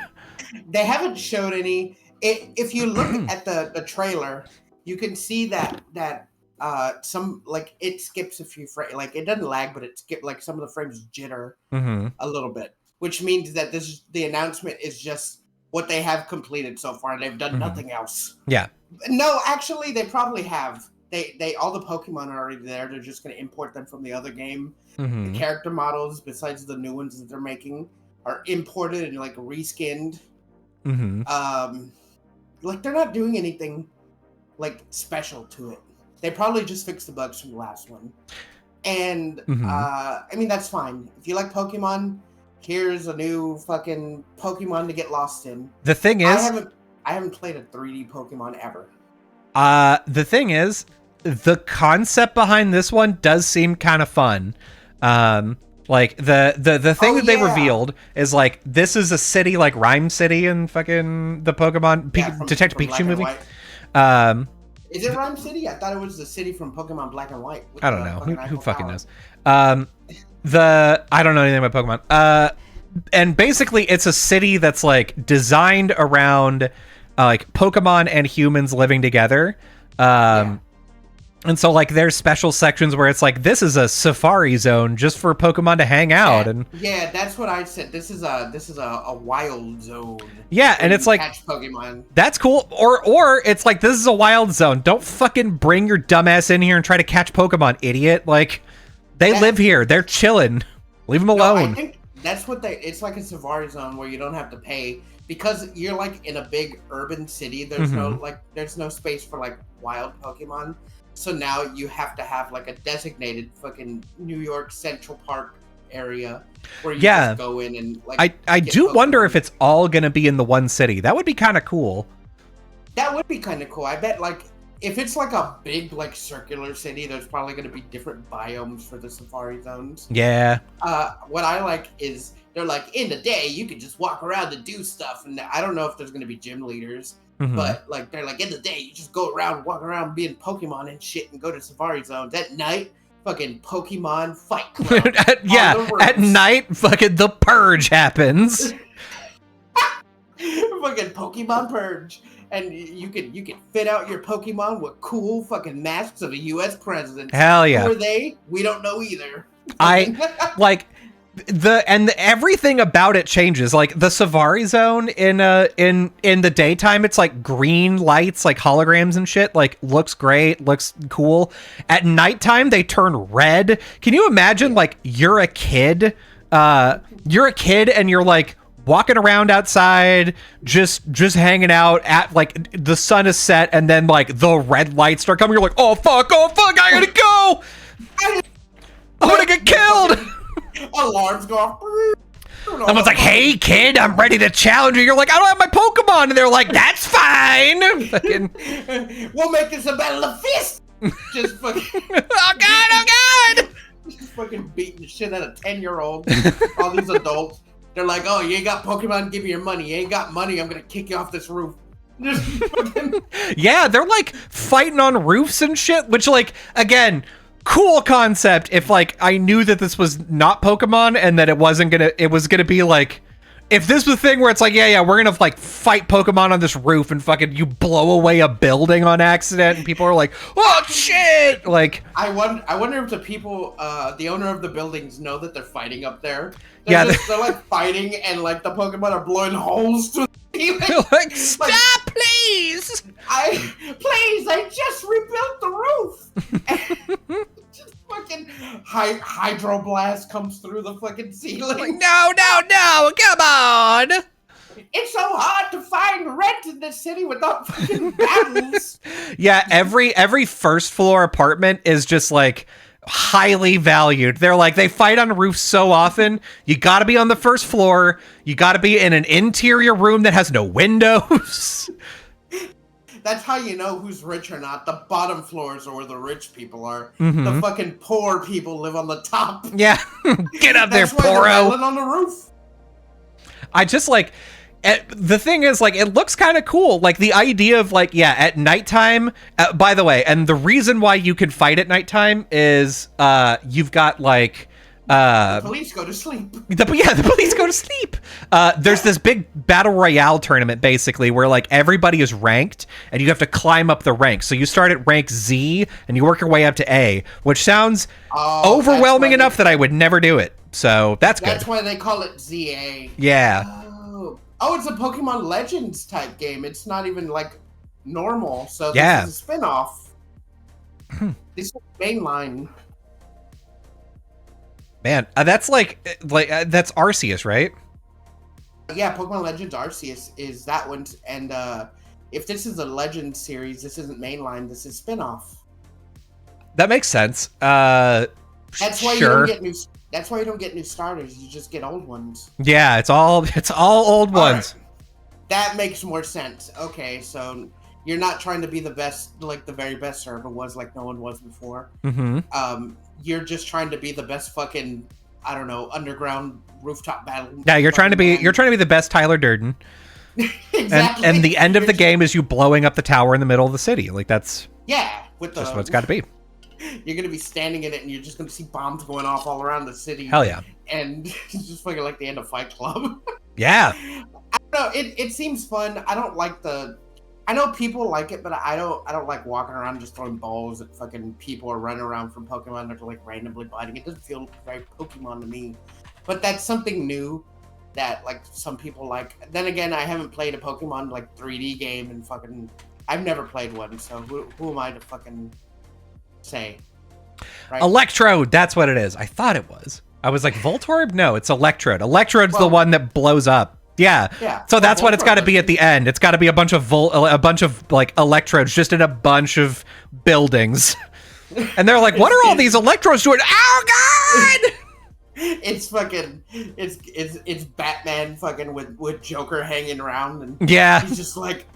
They haven't showed any. If you look at the trailer, you can see that some, like, it skips a few frames. Like, it doesn't lag, but it skips, like, some of the frames jitter a little bit, which means that the announcement is just what they have completed so far, and they've done nothing else. Yeah. No, actually, they probably have. They all the Pokemon are already there. They're just going to import them from the other game. The character models, besides the new ones that they're making, are imported and like reskinned. Like, they're not doing anything like special to it. They probably just fixed the bugs from the last one, and I mean, that's fine. If you like Pokemon, here's a new fucking Pokemon to get lost in. The thing is, I haven't played a 3D Pokemon ever. The thing is, the concept behind this one does seem kind of fun. Like, the thing that they revealed is, like, this is a city like Rhyme City in fucking the Pokemon Detective Pikachu movie. Is it Rhyme City? I thought it was the city from Pokemon Black and White. I don't know. Who fucking knows? I don't know anything about Pokemon. And basically, it's a city that's like designed around like Pokemon and humans living together. And so, like, there's special sections where it's like, this is a safari zone just for Pokemon to hang out. Yeah, that's what I said. This is a wild zone. Yeah, and it's like, catch Pokemon. That's cool. Or it's like, this is a wild zone. Don't fucking bring your dumbass in here and try to catch Pokemon, idiot. Like, they live here. They're chilling. Leave them alone. I think that's what it's like a safari zone where you don't have to pay. Because you're like in a big urban city, there's no space for like wild Pokemon. So now you have to have like a designated fucking New York Central Park area where you just go in and like. I do wonder if it's all gonna be in the one city. That would be kind of cool. That would be kind of cool. I bet like if it's like a big like circular city, there's probably gonna be different biomes for the safari zones. Yeah. What I like is they're like, in the day you can just walk around and do stuff, and I don't know if there's gonna be gym leaders. But like they're like, in the day you just go around, walk around being Pokemon and shit, and go to safari zones. At night, fucking Pokemon Fight Club. At night, fucking the purge happens. Fucking Pokemon Purge. And you can fit out your Pokemon with cool fucking masks of a U.S. president. Hell yeah. Who are they? We don't know either. Everything about it changes. Like the Savari Zone in the daytime, it's like green lights, like holograms and shit. Like looks great, looks cool. At nighttime, they turn red. Can you imagine? Like you're a kid, and you're like walking around outside, just hanging out at like the sun is set, and then like the red lights start coming. You're like, oh fuck, I gotta go. I'm gonna get killed. Alarms go off. Someone's like, hey kid, I'm ready to challenge you. You're like, I don't have my Pokemon. And they're like, that's fine. Fucking, we'll make this a battle of fists. Just fucking. Oh god. Just fucking beating the shit out of 10-year-olds. All these adults. They're like, oh, you ain't got Pokemon, give me your money. You ain't got money, I'm gonna kick you off this roof. Yeah, they're like fighting on roofs and shit, which like, again, cool concept if like I knew that this was not Pokemon and that it was gonna be like, if this was a thing where it's like, yeah, we're gonna like fight Pokemon on this roof and fucking you blow away a building on accident and people are like, oh shit! Like, I wonder if the people, the owner of the buildings know that they're fighting up there. They're like fighting and like the Pokemon are blowing holes to the ceiling. Like, stop, please! I just rebuilt the roof. Just fucking hydroblast comes through the fucking ceiling. Like, no, come on! It's so hard to find rent in this city without fucking battles. Yeah, every first floor apartment is just like highly valued. They're like, they fight on roofs so often. You gotta be on the first floor. You gotta be in an interior room that has no windows. That's how you know who's rich or not. The bottom floors are where the rich people are. Mm-hmm. The fucking poor people live on the top. Yeah, get up there, That's why they're poro. on the roof. I just like, the thing is, like, it looks kind of cool. Like the idea of like, yeah, at nighttime. By the way, and the reason why you can fight at nighttime is, you've got like. The police go to sleep. The police go to sleep. There's this big battle royale tournament basically where like everybody is ranked and you have to climb up the ranks. So you start at rank Z and you work your way up to A, which sounds overwhelming enough that I would never do it. So that's good. That's why they call it ZA. Yeah. Oh, it's a Pokemon Legends type game. It's not even like normal. So this is a spin-off. This is mainline. Man, that's that's Arceus, right? Yeah, Pokemon Legends Arceus is that one, and if this is a Legend series, this isn't mainline. This is spin-off. That makes sense. That's why you don't get new. That's why you don't get new starters. You just get old ones. Yeah, it's all old ones. Right. That makes more sense. Okay, so you're not trying to be the best, like the very best server was, like no one was before. Mm-hmm. You're just trying to be the best fucking, I don't know, underground rooftop battle. Yeah, you're trying to be the best Tyler Durden. Exactly. And the end of the game is you blowing up the tower in the middle of the city. Like that's with just what it's got to be. You're gonna be standing in it, and you're just gonna see bombs going off all around the city. Hell yeah! And it's just fucking like the end of Fight Club. Yeah. I don't know. It seems fun. I don't like I know people like it, but I don't like walking around just throwing balls at fucking people or running around from Pokemon that are like randomly biting. It doesn't feel very Pokemon to me. But that's something new that like some people like. Then again, I haven't played a Pokemon like 3D game and fucking I've never played one, so who am I to fucking say? Right? Electrode, that's what it is. I thought it was. I was like Voltorb? No, it's Electrode. Electrode's the one that blows up. Yeah. So that's what it's got to be at the end. It's got to be a bunch of like electrodes just in a bunch of buildings. And they're like, "What are all these electrodes doing?" Oh god! It's fucking it's Batman fucking with Joker hanging around and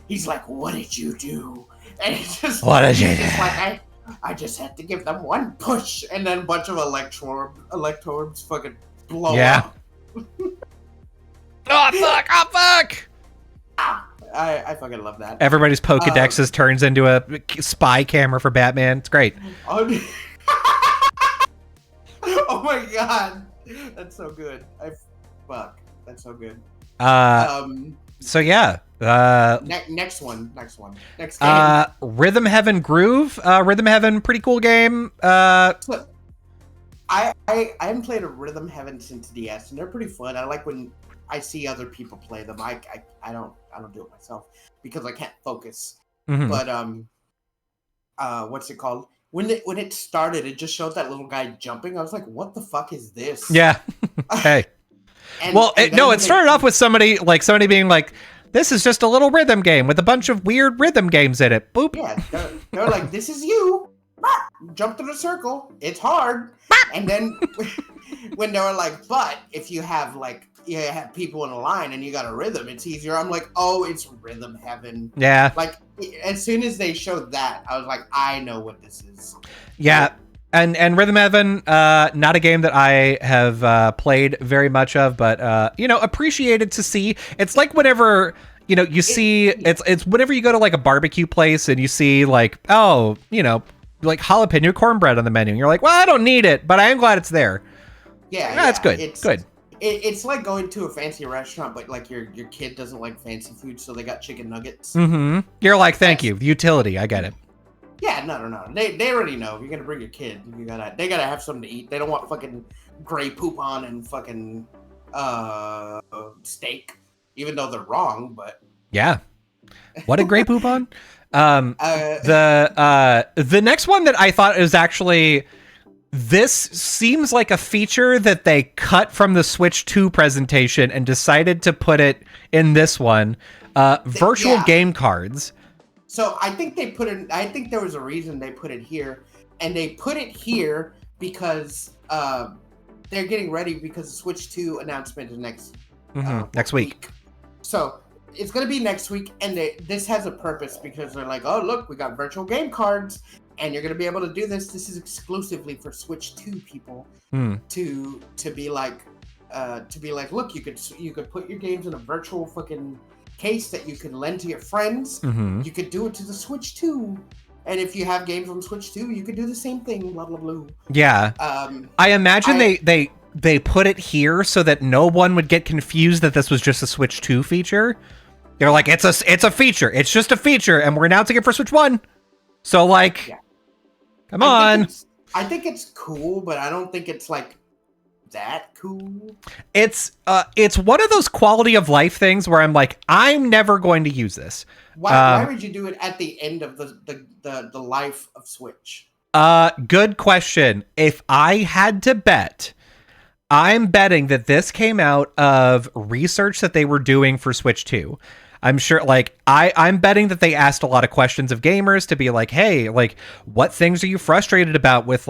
he's like, "What did you do?" And it's just what did you do? Like I just had to give them one push, and then a bunch of electrodes fucking blow up. Oh fuck! I fucking love that. Everybody's Pokedexes turns into a spy camera for Batman. It's great. Oh my god, that's so good. That's so good. So yeah. Next game. Rhythm Heaven Groove. Rhythm Heaven, pretty cool game. So, I haven't played a Rhythm Heaven since DS, and they're pretty fun. I like when I see other people play them. I don't do it myself because I can't focus. Mm-hmm. But what's it called? When it started, it just showed that little guy jumping. I was like, "What the fuck is this?" Yeah. Hey. It started off with somebody being like, "This is just a little rhythm game with a bunch of weird rhythm games in it." Boop. Yeah, they're like, "This is you. Jump through the circle. It's hard." And then when they were like, "But if you have people in a line and you got a rhythm, it's easier." I'm like, "Oh, it's Rhythm Heaven." Yeah. Like as soon as they showed that, I was like, "I know what this is." Yeah. And Rhythm Heaven, not a game that I have played very much of, but appreciated to see. It's like whenever you see it's whenever you go to like a barbecue place and you see like like jalapeno cornbread on the menu, and you're like, well, I don't need it, but I am glad it's there. Yeah, that's good. It's good. It's like going to a fancy restaurant, but like your kid doesn't like fancy food, so they got chicken nuggets. Mm-hmm. You're like, thank you, utility. I get it. Yeah, no. They already know. If you're gonna bring your kid, they gotta have something to eat. They don't want fucking gray poop on and fucking steak, even though they're wrong. But yeah, what a gray poop on. The next one that I thought is actually, this seems like a feature that they cut from the Switch 2 presentation and decided to put it in this one. Virtual game cards. So I think they put it. I think there was a reason they put it here, and they put it here because they're getting ready because the Switch 2 announcement is next week. So it's gonna be next week, and this has a purpose because they're like, oh look, we got virtual game cards, and you're gonna be able to do this. This is exclusively for Switch 2 people to be like, look, you could put your games in a virtual fucking case that you can lend to your friends. You could do it to the Switch 2, and if you have games on Switch 2, you could do the same thing. Blah blah blah. Yeah. I imagine they put it here so that no one would get confused that this was just a Switch 2 feature. They're like, it's a feature. It's just a feature, and we're announcing it for Switch 1. So come on. I think it's cool, but I don't think it's like that cool. It's one of those quality of life things where I'm like, I'm never going to use this. Why would you do it at the end of the life of Switch? Good question. If I had to bet, I'm betting that this came out of research that they were doing for Switch 2. I'm sure, I'm betting that they asked a lot of questions of gamers to be like, hey, what things are you frustrated about with,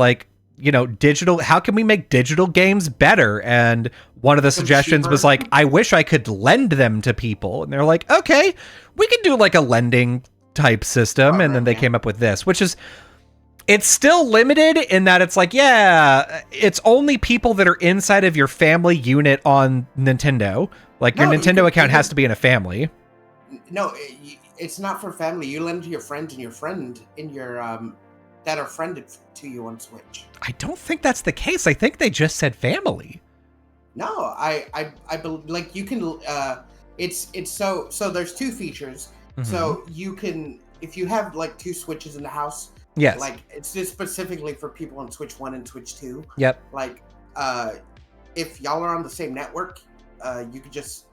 digital, how can we make digital games better? And one of the suggestions was like, I wish I could lend them to people. And they're like, okay, we can do a lending type system. And then they came up with this, which is, it's still limited in that it's like, yeah, it's only people that are inside of your family unit on Nintendo. Your Nintendo account has to be in a family. No, it's not for family. You lend to your friends and your friend in your that are friended to you on Switch. I don't think that's the case. I think they just said family. No, I believe you can. It's so there's two features. So you can, if you have two Switches in the house. Yes. It's just specifically for people on Switch 1 and Switch 2. Yep. If y'all are on the same network, you could just,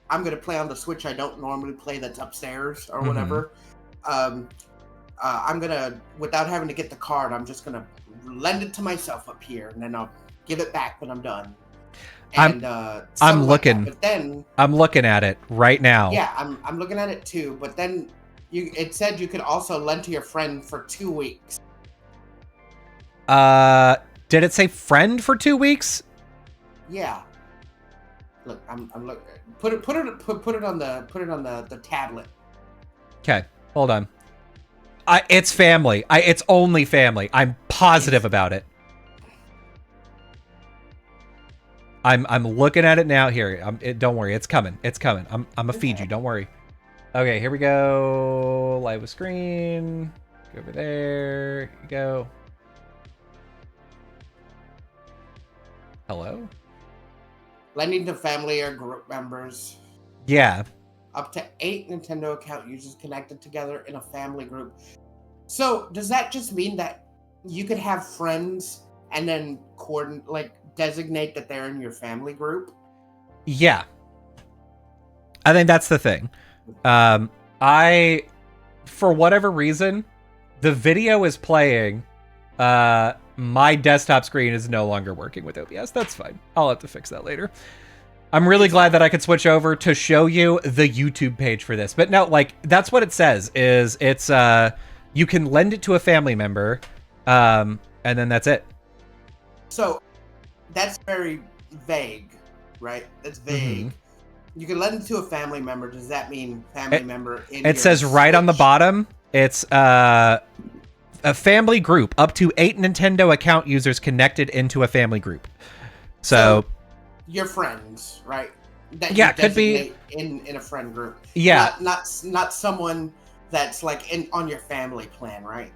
I'm going to play on the Switch I don't normally play that's upstairs or whatever. I'm going to, without having to get the card, I'm just going to lend it to myself up here, and then I'll give it back when I'm done. And I'm looking. But then I'm looking at it right now. Yeah, I'm looking at it too, but then it said you could also lend to your friend for 2 weeks. Did it say friend for 2 weeks? Yeah. Look, I'm looking. Put it on the tablet. Okay, hold on. It's family. It's only family. I'm positive about it. I'm looking at it now. Here, don't worry. It's coming. It's coming. I'm gonna feed you. Don't worry. Okay, here we go. Live with screen. Go over there. Here you go. Hello? Lending to family or group members. Yeah. up to 8 Nintendo account users connected together in a family group. So does that just mean that you could have friends and then designate that they're in your family group? Yeah. I think that's the thing. For whatever reason, the video is playing. My desktop screen is no longer working with OBS. That's fine. I'll have to fix that later. I'm really glad that I could switch over to show you the YouTube page for this. But no, like, that's what it says, is it's, you can lend it to a family member, and then that's it. So, that's very vague, right? That's vague. Mm-hmm. You can lend it to a family member. Does that mean family member in It says right Switch? On the bottom, it's, a family group, up to 8 Nintendo account users connected into a family group. So your friends, right? That yeah, could be in a friend group. Yeah, not someone that's like on your family plan, right?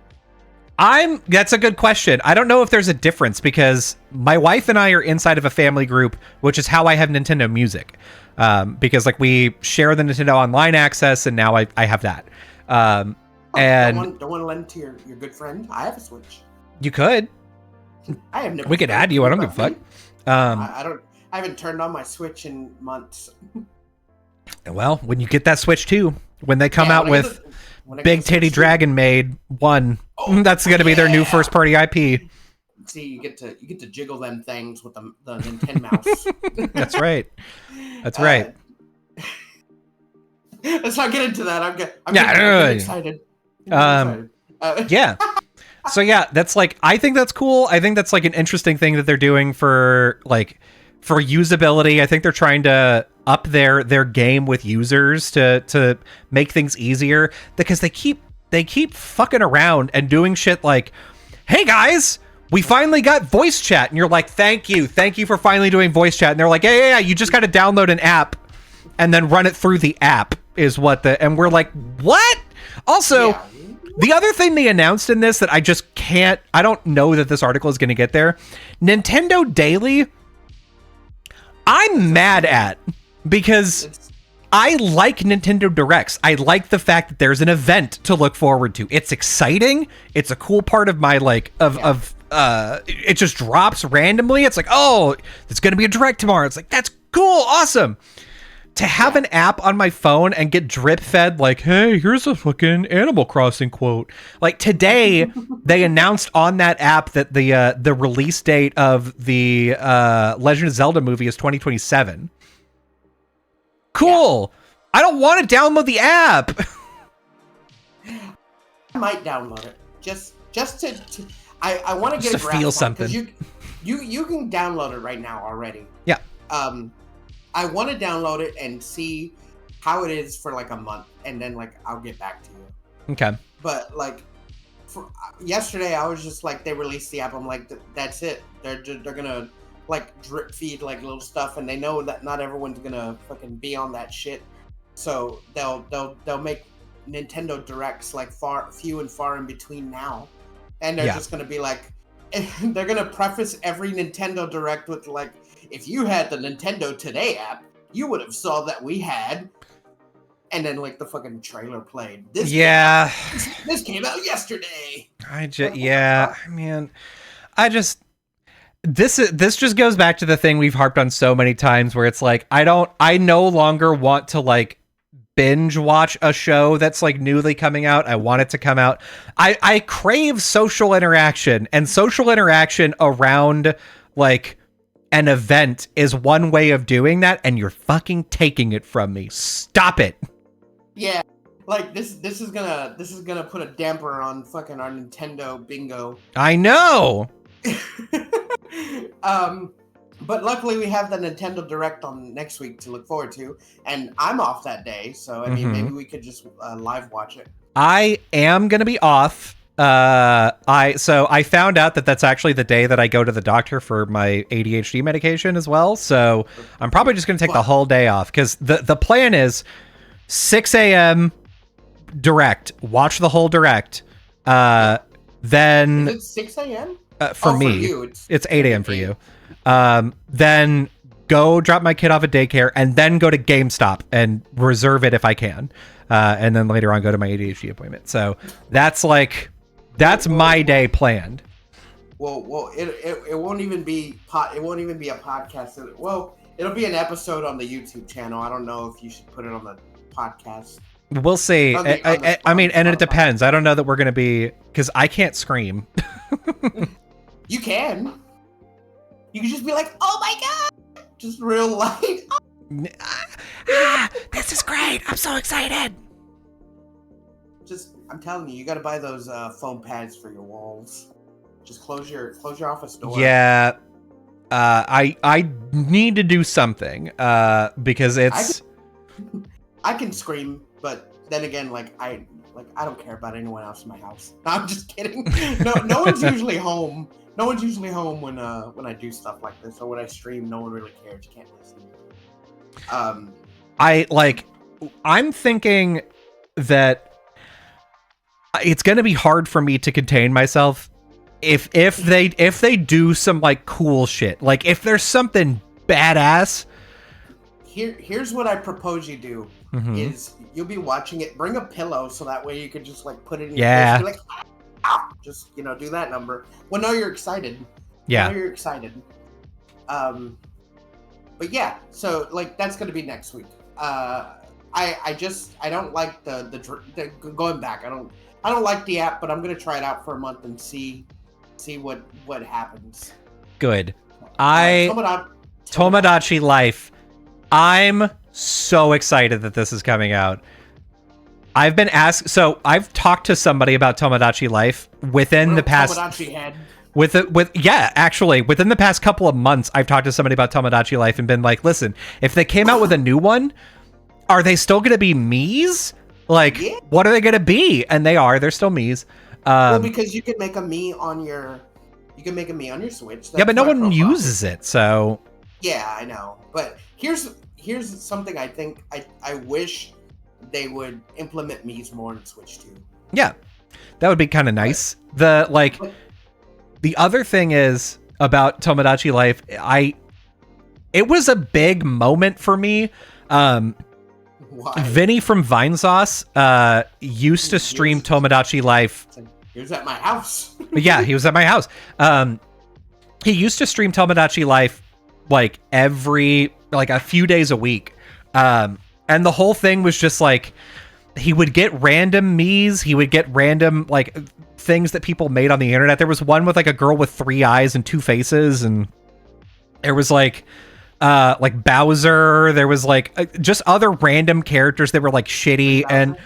That's a good question. I don't know if there's a difference, because my wife and I are inside of a family group, which is how I have Nintendo Music, because like we share the Nintendo Online access, and now I have that. And don't want to lend to your good friend. I have a Switch. You could. I have never. We could add you. I don't give a fuck. I haven't turned on my Switch in months. Well, when you get that Switch 2, when they come out with Big Titty Dragon Maid 1, that's going to be their new first party IP. See, you get to jiggle them things with the Nintendo mouse. That's right. That's right. Let's not get into that. I'm getting excited. Yeah. So yeah, that's like, I think that's cool. I think that's like an interesting thing that they're doing for usability. I think they're trying to up their game with users to make things easier, because they keep fucking around and doing shit like, hey guys, we finally got voice chat, and you're like, thank you for finally doing voice chat, and they're like, yeah, you just got to download an app and then run it through the app and we're like, what? Also, yeah. The other thing they announced in this that I don't know that this article is going to get there, Nintendo Daily, I'm mad at, because I like Nintendo Directs. I like the fact that there's an event to look forward to. It's exciting. It's a cool part of my it just drops randomly. It's like, oh, there's going to be a Direct tomorrow. It's like, that's cool. Awesome. To have an app on my phone and get drip fed like, hey, here's a fucking Animal Crossing quote. Like today, they announced on that app that the release date of the Legend of Zelda movie is 2027. Cool. Yeah. I don't want to download the app. I might download it just to I want to get a grasp feel on something. You can download it right now already. Yeah. I want to download it and see how it is for like a month, and then like I'll get back to you. Okay. But like yesterday, I was just like, they released the app. I'm like, that's it. They're gonna like drip feed like little stuff, and they know that not everyone's gonna fucking be on that shit. So they'll make Nintendo Directs like few and far in between now, and they're just gonna be like, they're gonna preface every Nintendo Direct with like, if you had the Nintendo Today app, you would have saw that we had, and then like the fucking trailer played. This came out yesterday. This just goes back to the thing we've harped on so many times, where it's like, I no longer want to like binge watch a show that's like newly coming out. I want it to come out. I crave social interaction, and social interaction around like an event is one way of doing that, and you're fucking taking it from me. Stop it. Yeah, like this is gonna put a damper on fucking our Nintendo bingo. I know. But luckily we have the Nintendo Direct on next week to look forward to, and I'm off that day, so I mean maybe we could just live watch it. I am gonna be off. I found out that that's actually the day that I go to the doctor for my ADHD medication as well. So I'm probably just going to take the whole day off, because the plan is 6 a.m. Direct, watch the whole Direct. Then is it 6 a.m.? For me, for you, it's 8 a.m. for you. Then go drop my kid off at daycare, and then go to GameStop and reserve it if I can. And then later on go to my ADHD appointment. So that's my day planned. Well, it won't even be it won't even be a podcast. Well, it'll be an episode on the YouTube channel. I don't know if you should put it on the podcast. We'll see. I mean, and it depends. I don't know that we're going to be, because I can't scream. You can. You can just be like, oh my God. Just real light. This is great. I'm so excited. I'm telling you, you got to buy those foam pads for your walls. Just close your office door. Yeah. I need to do something because it's. I can scream, but then again, I don't care about anyone else in my house. No, I'm just kidding. No one's usually home. No one's usually home when I do stuff like this, or when I stream. No one really cares. You can't listen. I'm thinking that it's going to be hard for me to contain myself if they do some like cool shit. Like if there's something badass. Here's what I propose you do. Mm-hmm. Is you'll be watching it, bring a pillow so that way you can just like put it in your face and be like, ah! Just do that number. Well, no, you're excited. Yeah, you're excited. But yeah, so like that's gonna be next week. I don't like the going back. I don't like the app, but I'm gonna try it out for a month and see what happens. Good. Tomodachi Life. I'm so excited that this is coming out. I've been asked, so I've talked to somebody about Tomodachi Life within the past. Tomodachi head. Actually, within the past couple of months, I've talked to somebody about Tomodachi Life and been like, listen, if they came out with a new one, are they still going to be Miis? Like, yeah. What are they going to be? And they're still Miis. Well, because you can make a Mii on your Switch. Yeah, but no one uses it, so. Yeah, I know. But here's something I think I wish they would implement Mii's more in Switch 2. Yeah, that would be kind of nice. The other thing is about Tomodachi Life, it was a big moment for me. Why? Vinny from Vinesauce used to stream Tomodachi Life. He was at my house. Yeah, he was at my house. He used to stream Tomodachi Life like a few days a week. And the whole thing was just like, he would get random Miis. He would get random like things that people made on the internet. There was one with like a girl with 3 eyes and 2 faces. And there was like Bowser. There was like just other random characters that were like shitty. And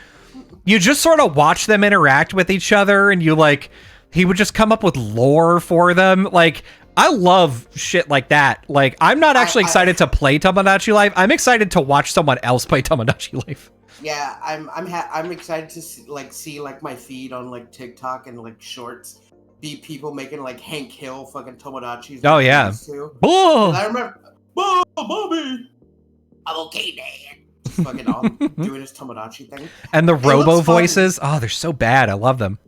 you just sort of watch them interact with each other. And he would just come up with lore for them. Like, I love shit like that. Like, I'm not actually excited to play Tomodachi Life. I'm excited to watch someone else play Tomodachi Life. Yeah, I'm excited to see my feed on like TikTok and like shorts be people making like Hank Hill fucking Tomodachis. Oh yeah. Oh! I remember, Bobby, I'm okay, Dad. Just fucking all doing his Tomodachi thing. And the robo voices. Oh, they're so bad. I love them.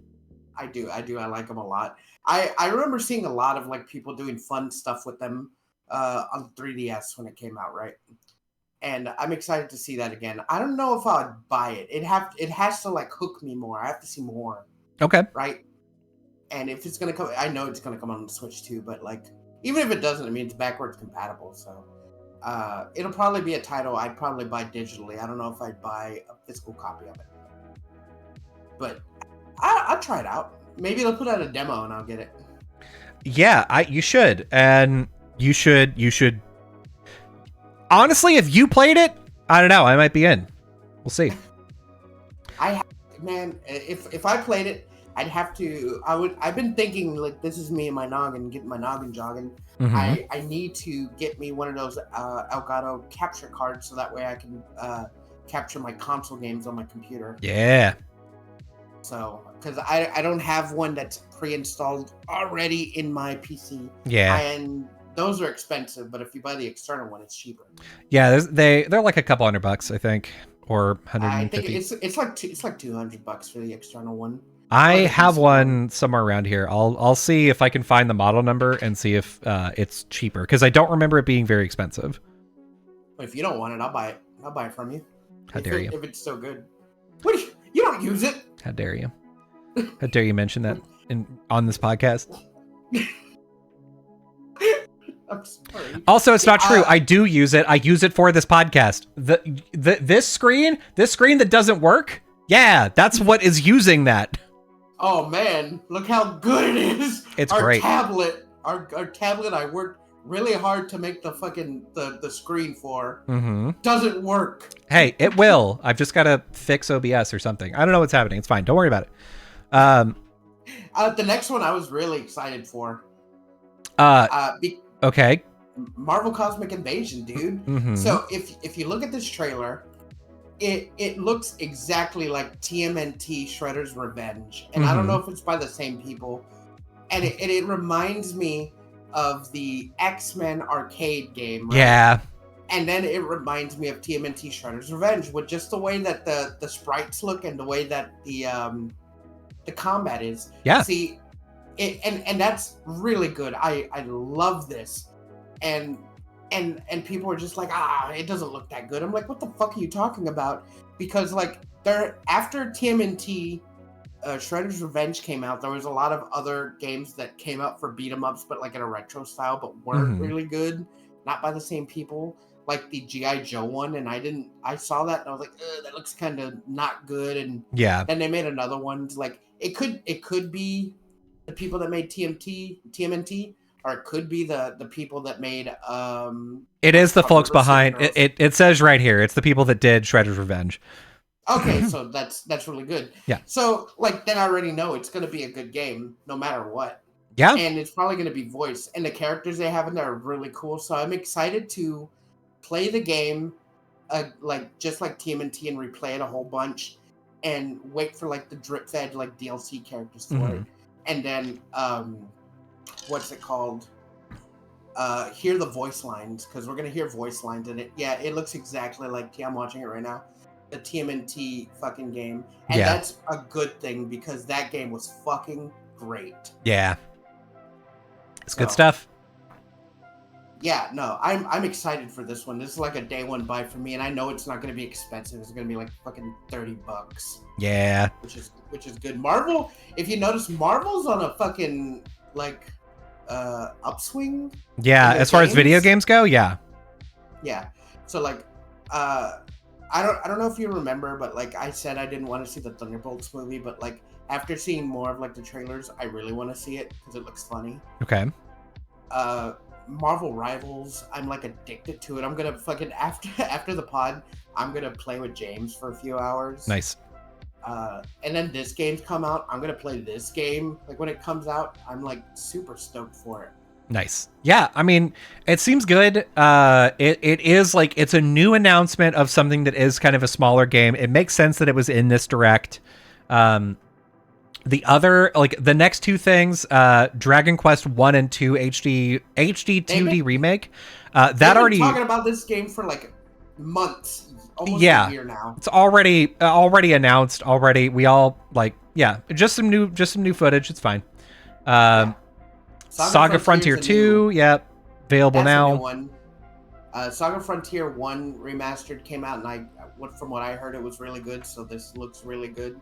I do. I like them a lot. I remember seeing a lot of like people doing fun stuff with them on 3DS when it came out, right? And I'm excited to see that again. I don't know if I would buy it. It has to like hook me more. I have to see more. Okay. Right? And if it's gonna come, I know it's gonna come on the Switch too, but like even if it doesn't, I mean it's backwards compatible, so it'll probably be a title I'd probably buy digitally. I don't know if I'd buy a physical copy of it. But I'll try it out. Maybe they'll put out a demo and I'll get it. Yeah, you should. And you should. Honestly, if you played it, I don't know. I might be in. We'll see. If I played it, I'd have to. I've been thinking like this is me and my noggin, getting my noggin jogging. Mm-hmm. I need to get me one of those Elgato capture cards so that way I can capture my console games on my computer. Yeah. So, because I don't have one that's pre-installed already in my PC. Yeah. And those are expensive, but if you buy the external one, it's cheaper. Yeah, they're like a couple $100, I think, or 150. I think it's like $200 for the external one. I have one somewhere around here. I'll see if I can find the model number and see if it's cheaper, because I don't remember it being very expensive. But if you don't want it, I'll buy it. I'll buy it from you. How dare you? If it's so good. What? You don't use it? How dare you? How dare you mention that on this podcast? I'm sorry. Also, it's not true. I do use it. I use it for this podcast. This screen that doesn't work. Yeah, that's what is using that. Oh man, look how good it is. It's great. Our tablet I worked really hard to make the fucking the screen for. Doesn't work. Hey, it will. I've just got to fix OBS or something. I don't know what's happening. It's fine. Don't worry about it. The next one I was really excited for. Okay. Marvel Cosmic Invasion, dude. So if you look at this trailer, it looks exactly like TMNT Shredder's Revenge, and I don't know if it's by the same people, and it reminds me of the X-Men arcade game, right? Yeah. And then it reminds me of TMNT Shredder's Revenge with just the way that the sprites look and the way that the combat is. Yeah. See, and that's really good. I love this, and people are just like, it doesn't look that good. I'm like, what the fuck are you talking about? Because like after TMNT Shredder's Revenge came out, there was a lot of other games that came out for beat 'em ups, but like in a retro style, but weren't really good, not by the same people. Like the G.I. Joe one, and I saw that and I was like, that looks kind of not good. And yeah, then they made another one. Like it could be the people that made TMNT, or it could be the people that made it is the folks behind it says right here, it's the people that did Shredder's Revenge. Okay, so that's really good. Yeah. So like then I already know it's gonna be a good game no matter what. Yeah. And it's probably gonna be voiced, and the characters they have in there are really cool. So I'm excited to play the game like just like TMNT and replay it a whole bunch and wait for like the drip fed like DLC characters for it. And then what's it called? Hear the voice lines, because we're gonna hear voice lines in it. Yeah, it looks exactly like I'm watching it right now. The TMNT fucking game. And that's a good thing because that game was fucking great. Yeah. It's good stuff. Yeah, no, I'm excited for this one. This is like a day one buy for me, and I know it's not gonna be expensive. It's gonna be like fucking $30. Yeah. Which is good. Marvel, if you notice, Marvel's on a fucking like upswing. Yeah, as far as video games go, yeah. Yeah. So like I don't know if you remember, but like I said I didn't want to see the Thunderbolts movie, but like after seeing more of like the trailers, I really want to see it because it looks funny. Okay. Marvel Rivals, I'm like addicted to it. I'm gonna fucking after the pod, I'm gonna play with James for a few hours. Nice. And then this game's come out. I'm gonna play this game like when it comes out. I'm like super stoked for it. Nice. Yeah, I mean, it seems good. It is like it's a new announcement of something that is kind of a smaller game. It makes sense that it was in this direct. The other, like the next two things, Dragon Quest 1 and 2 HD 2D remake. That already talking about this game for like months, almost a year now. It's already announced. Already, we all like just some new footage. It's fine. Saga Frontier 2, available now. One. Saga Frontier 1 remastered came out, and from what I heard, it was really good. So this looks really good.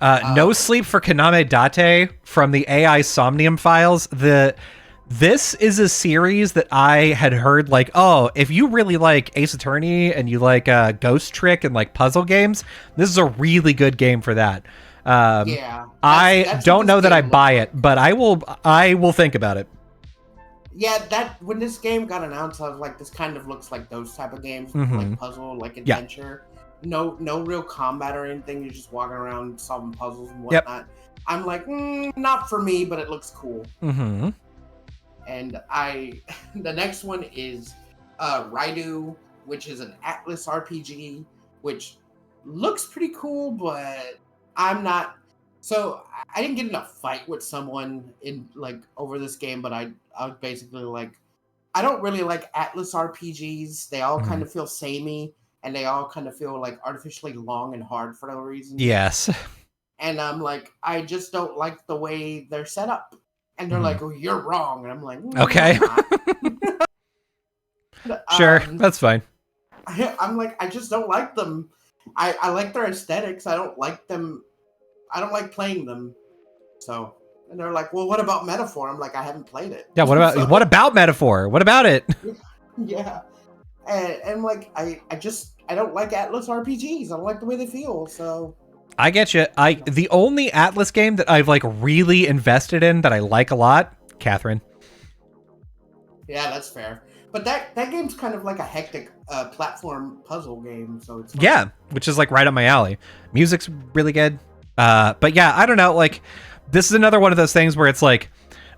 No Sleep for Kaname Date from the AI Somnium files. This is a series that I had heard like, oh, if you really like Ace Attorney and you like Ghost Trick and like puzzle games, this is a really good game for that. I don't know that I buy it, but I will think about it. Yeah, that when this game got announced, I was like, this kind of looks like those type of games, like puzzle, like adventure. Yeah. No real combat or anything. You're just walking around solving puzzles and whatnot. Yep. I'm like, not for me, but it looks cool. Mm-hmm. And the next one is Raidu, which is an Atlas RPG, which looks pretty cool, but I'm not. So I didn't get in a fight with someone in like over this game, but I was basically like, I don't really like Atlas RPGs. They all kind of feel samey, and they all kind of feel like artificially long and hard for no reason. Yes. And I'm like, I just don't like the way they're set up. And they're like, oh, you're wrong. And I'm like, okay. I'm not. Sure, that's fine. I'm like, I just don't like them. I like their aesthetics. I don't like them. I don't like playing them. So, and they're like, well, what about Metaphor? I'm like, I haven't played it. Yeah, what about what about Metaphor? What about it? Yeah. And like, I don't like Atlas RPGs. I don't like the way they feel. So I get you. The only Atlas game that I've like really invested in that I like a lot, Catherine. Yeah, that's fair. But that game's kind of like a hectic platform puzzle game, so it's fun. Yeah, which is like right up my alley. Music's really good. But yeah, I don't know. Like, this is another one of those things where it's like,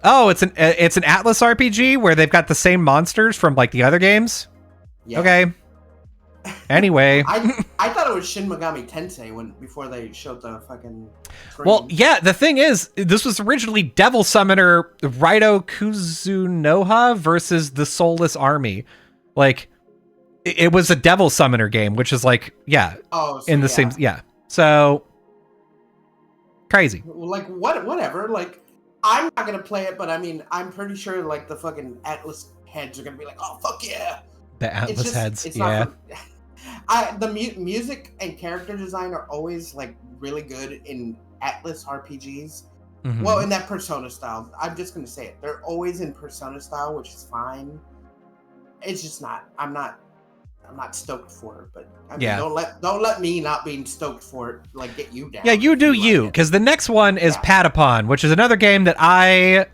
oh, it's an Atlas RPG where they've got the same monsters from like the other games. Yeah. Okay. Anyway, I thought it was Shin Megami Tensei before they showed the fucking screen. Well, yeah, the thing is, this was originally Devil Summoner Raito Kuzunoha versus the Soulless Army. Like, it was a Devil Summoner game, which is like, yeah, in the same, yeah. So crazy. Like, whatever. Like, I'm not gonna play it, but I mean, I'm pretty sure like the fucking Atlas heads are gonna be like, oh fuck yeah. The Atlas heads, yeah. The music and character design are always like really good in Atlas RPGs. Mm-hmm. Well, in that Persona style. I'm just gonna say it. They're always in Persona style, which is fine. It's just not. I'm not stoked for it. But I mean, don't let me not being stoked for it like get you down. Yeah, you do you, because the next one is Patapon, which is another game that I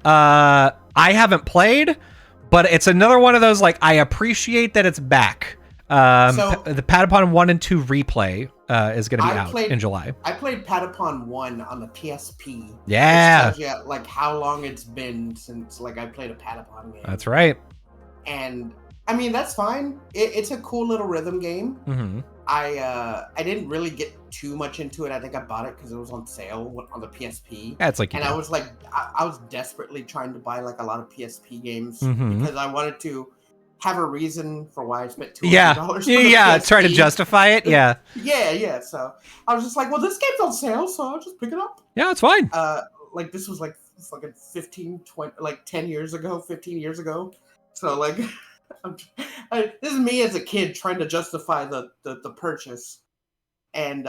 haven't played, but it's another one of those like I appreciate that it's back. The Patapon 1 and 2 replay is going to be out in July. I played Patapon 1 on the PSP. Yeah. Which tells you, like, how long it's been since, like, I played a Patapon game. That's right. And, I mean, that's fine. It's a cool little rhythm game. Mm-hmm. I didn't really get too much into it. I think I bought it because it was on sale on the PSP. Yeah, it's like, and I was, like, I was desperately trying to buy, like, a lot of PSP games because I wanted to have a reason for why I spent $200. Yeah, try to justify it. Yeah. yeah. So I was just like, well, this game's on sale, so I'll just pick it up. Yeah, it's fine. Like this was like fucking 15 years ago. So like, this is me as a kid trying to justify the purchase, and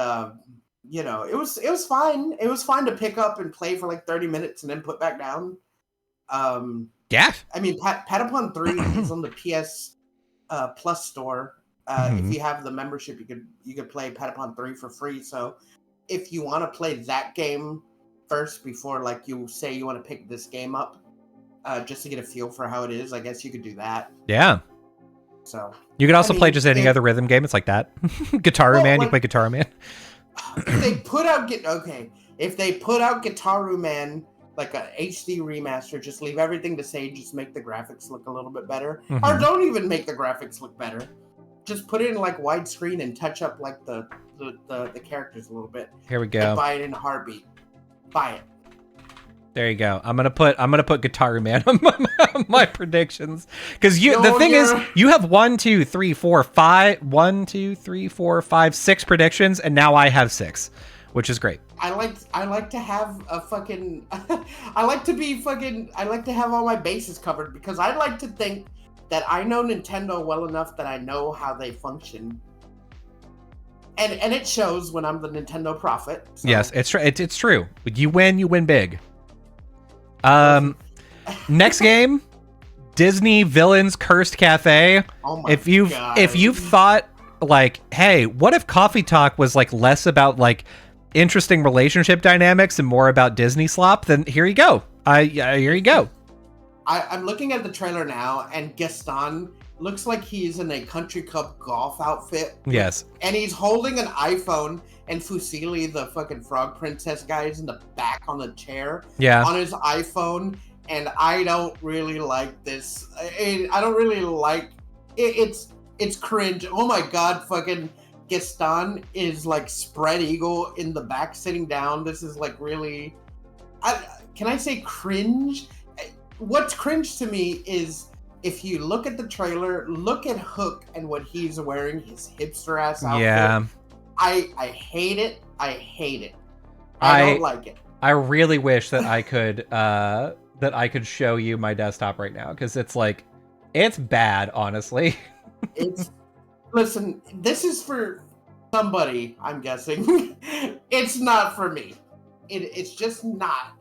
you know, it was fine. It was fine to pick up and play for like 30 minutes and then put back down. Yeah. I mean, Patapon 3 is on the PS Plus store. If you have the membership, you could play Patapon 3 for free. So if you want to play that game first before like you say you want to pick this game up, just to get a feel for how it is, I guess you could do that. Yeah. So you could also play just any other rhythm game. It's like that. Gitaru Man, you play Gitaru Man. If they put out Gitaru Man, like a HD remaster, just leave everything the same, just make the graphics look a little bit better. Mm-hmm. Or don't even make the graphics look better. Just put it in like widescreen and touch up like the characters a little bit. Here we go. And buy it in a heartbeat. Buy it. There you go. I'm gonna put Gitaru Man on my predictions. Because the thing is, you have 6 predictions, and now I have 6. Which is great. I like to have a fucking I like to have all my bases covered because I like to think that I know Nintendo well enough that I know how they function. And it shows when I'm the Nintendo prophet. So. Yes, it's true. You win big. Next game, Disney Villains Cursed Cafe. Oh my God. If you've thought like, hey, what if Coffee Talk was like less about like interesting relationship dynamics and more about Disney slop, then here you go. Here you go. I'm looking at the trailer now, and Gaston looks like he's in a country club golf outfit. Yes. And he's holding an iPhone, and Fusili, the fucking frog princess guy, is in the back on the chair. Yeah. On his iPhone, and I don't really like this. I don't really like it. It's cringe. Oh my God, fucking Gaston is like spread eagle in the back sitting down. This is like really, can I say cringe? What's cringe to me is if you look at the trailer, look at Hook and what he's wearing, his hipster ass outfit. Yeah. I hate it. I hate it. I don't like it. I really wish that I could show you my desktop right now, because it's like, it's bad, honestly. Listen, this is for somebody, I'm guessing. It's not for me. It's just not.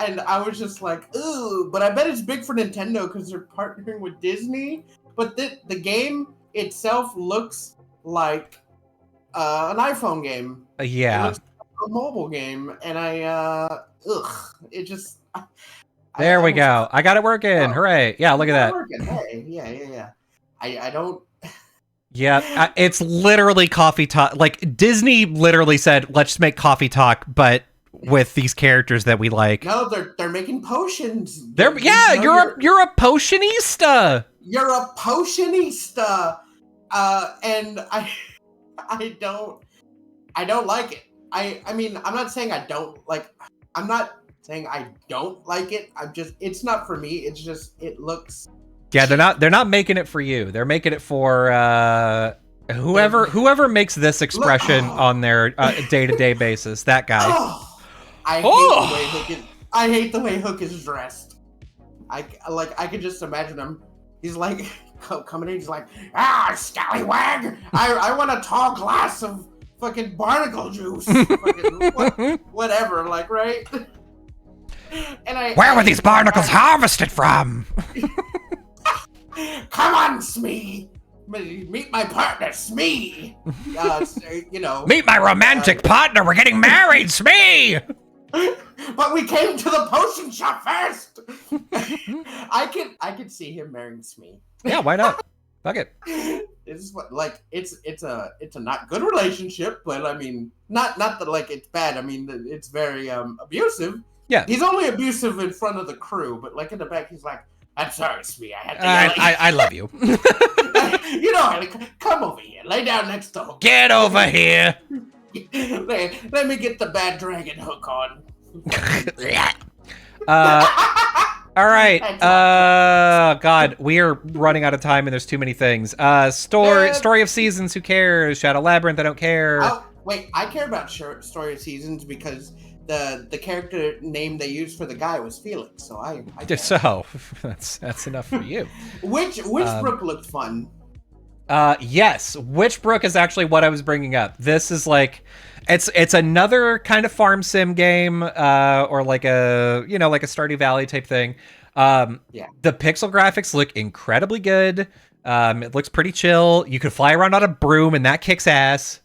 And I was just like, ooh, but I bet it's big for Nintendo because they're partnering with Disney. But the game itself looks like an iPhone game. Yeah. It looks like a mobile game, and it just. There we go. I got it working. Oh, hooray. Yeah, look at that. Working. Hey, yeah. I don't. Yeah, it's literally Coffee Talk. Like, Disney literally said, let's make Coffee Talk, but with these characters that we like. No, they're making potions. You're a potionista. You're a potionista. And I don't like it. I mean, I'm not saying I don't like. I'm not saying I don't like it. It's not for me. It's just, it looks. Yeah, they're not making it for you. They're making it for whoever makes this expression on their day-to-day basis. That guy. I hate the way Hook is dressed. I could just imagine him. He's like coming in. He's like, scallywag! I want a tall glass of fucking barnacle juice. Whatever, like, right? And where were these barnacles harvested from? Come on, Smee. Meet my partner, Smee. Meet my romantic partner. We're getting married, Smee. But we came to the potion shop first. I could see him marrying Smee. Yeah, why not? Fuck it. It's a not good relationship, but I mean, not that like it's bad. I mean, it's very abusive. Yeah. He's only abusive in front of the crew, but like in the back, he's like, I'm sorry, Smee. I had to I love you. Come over here. Lay down next to Hook. Get over here. Let me get the bad dragon Hook on. All right. God, we are running out of time, and there's too many things. Story of Seasons. Who cares? Shadow Labyrinth. I don't care. Oh, wait, I care about Story of Seasons because the character name they used for the guy was Felix, so I so that's enough for you. Witchbrook looked fun. Yes, Witchbrook is actually what I was bringing up. This is like, it's another kind of farm sim game, or like a Stardew Valley type thing. The pixel graphics look incredibly good. It looks pretty chill. You can fly around on a broom, and that kicks ass.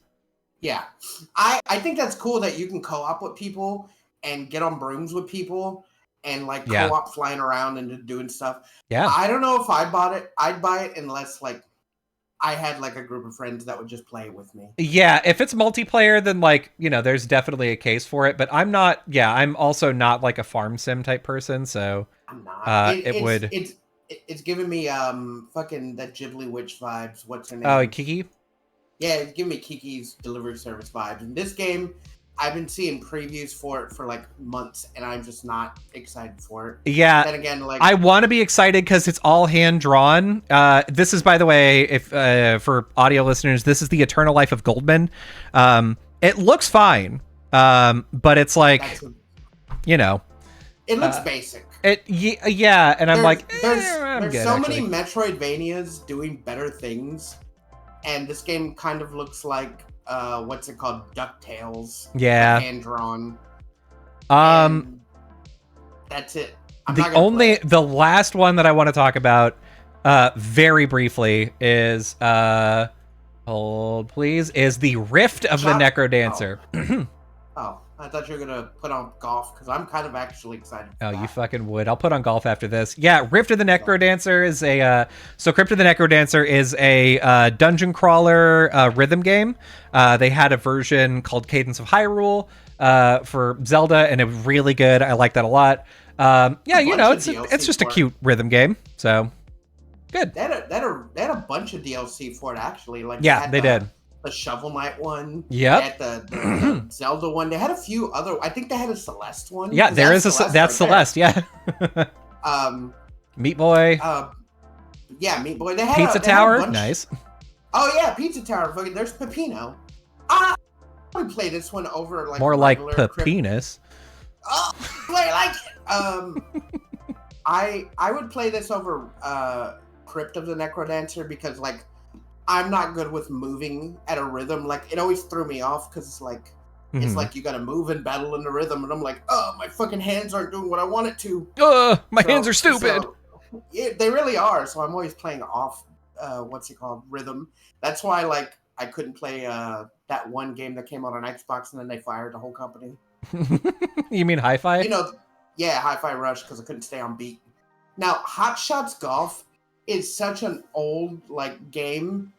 Yeah, I think that's cool that you can co-op with people and get on brooms with people and like co-op flying around and doing stuff. Yeah, I don't know if I bought it. I'd buy it unless like I had like a group of friends that would just play with me. Yeah, if it's multiplayer, then like, there's definitely a case for it. But I'm not. Yeah, I'm also not like a farm sim type person, so I'm not. It's giving me fucking that Ghibli witch vibes. What's her name? Oh, Kiki. Yeah, it's giving me Kiki's delivery service vibes. And this game, I've been seeing previews for it for like months, and I'm just not excited for it. Yeah. Then again, like I want to be excited because it's all hand drawn. This is, by the way, if for audio listeners, this is the Eternal Life of Goldman. It looks fine, but it's like, it looks basic. Yeah, and I'm like, there's good, so actually. many Metroidvanias doing better things, and this game kind of looks like what's it called, DuckTales? Yeah, hand drawn. That's it. The last one that I want to talk about, very briefly, is hold please, is the Rift of the Necrodancer. Oh, I thought you were gonna put on golf because I'm kind of actually excited. You fucking would. I'll put on golf after this. Yeah, Rift of the Necrodancer is a Crypt of the Necrodancer is a dungeon crawler rhythm game. They had a version called Cadence of Hyrule for Zelda, and it was really good. I like that a lot. It's just a cute rhythm game. So good. They had a bunch of DLC for it actually. Like they did. The Shovel Knight one. Yep. The Zelda one. They had a few other. I think they had a Celeste one. Yeah, there is that's Celeste. Yeah. Meat Boy. Meat Boy. They had Pizza Tower. Nice. Oh yeah, Pizza Tower. There's Peppino. would play this one over like more like Crypt. penis. Oh, play like I would play this over Crypt of the Necrodancer because like I'm not good with moving at a rhythm. Like it always threw me off because it's like you got to move and battle in the rhythm, and I'm like, oh, my fucking hands aren't doing what I want it to. My hands are stupid. Yeah, they really are. So I'm always playing off rhythm. That's why like I couldn't play that one game that came out on Xbox and then they fired the whole company. You mean Hi-Fi? You know, yeah, Hi-Fi Rush because I couldn't stay on beat. Now, Hot Shots Golf is such an old like game,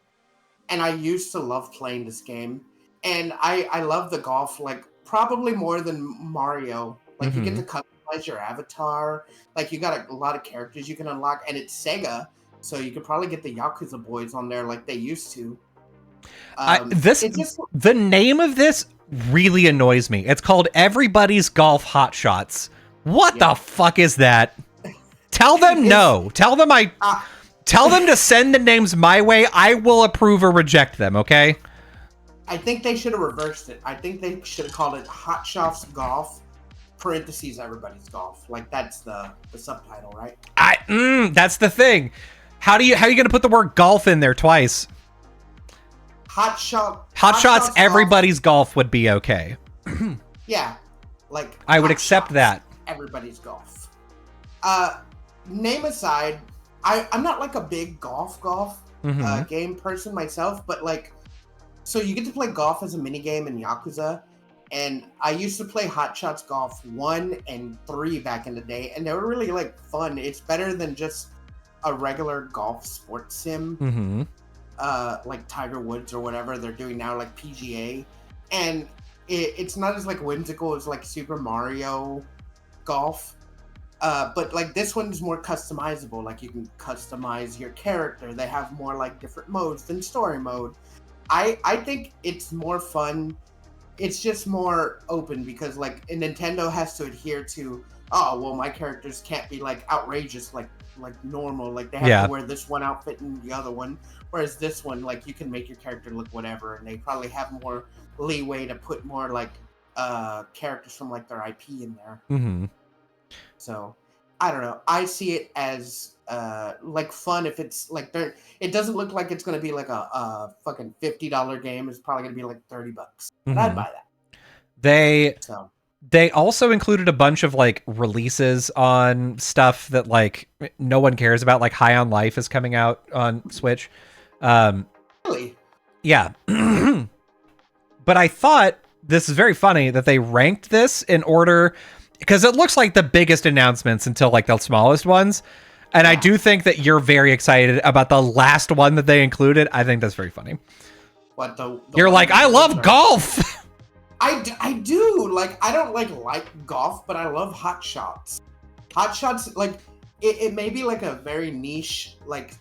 and I used to love playing this game. And I love the golf like probably more than Mario. Like you get to customize your avatar. Like you got a lot of characters you can unlock, and it's Sega, so you could probably get the Yakuza boys on there like they used to. The name of this really annoys me. It's called Everybody's Golf Hot Shots. What the fuck is that? Tell them no. Tell them tell them to send the names my way. I will approve or reject them, okay? I think they should have reversed it. I think they should have called it Hot Shots Golf, parentheses Everybody's Golf. Like that's the subtitle, right? That's the thing. How are you going to put the word golf in there twice? Hot Shots Everybody's Golf would be okay. Yeah. Like I would accept that. Everybody's Golf. Name aside, I'm not like a big golf game person myself, but like, so you get to play golf as a mini game in Yakuza, and I used to play Hot Shots Golf 1 and 3 back in the day, and they were really like fun. It's better than just a regular golf sports sim, like Tiger Woods or whatever they're doing now, like PGA, and it's not as like whimsical as like Super Mario Golf. But like this one's more customizable. Like you can customize your character. They have more like different modes than story mode. I think it's more fun. It's just more open because like Nintendo has to adhere to, oh well, my characters can't be like outrageous like normal. Like they have to wear this one outfit and the other one. Whereas this one, like you can make your character look whatever, and they probably have more leeway to put more like characters from like their IP in there. So, I don't know. I see it as like fun if it's like it doesn't look like it's going to be like a fucking $50 game. It's probably going to be like $30. And I'd buy that. They also included a bunch of like releases on stuff that like no one cares about. Like High on Life is coming out on Switch. Really? Yeah. But I thought this is very funny that they ranked this in order, because it looks like the biggest announcements until like the smallest ones. And I do think that you're very excited about the last one that they included. I think that's very funny. What you're like, I love golf. I do. Like, I don't like golf, but I love Hot Shots. Hot Shots, like, it may be like a very niche, like,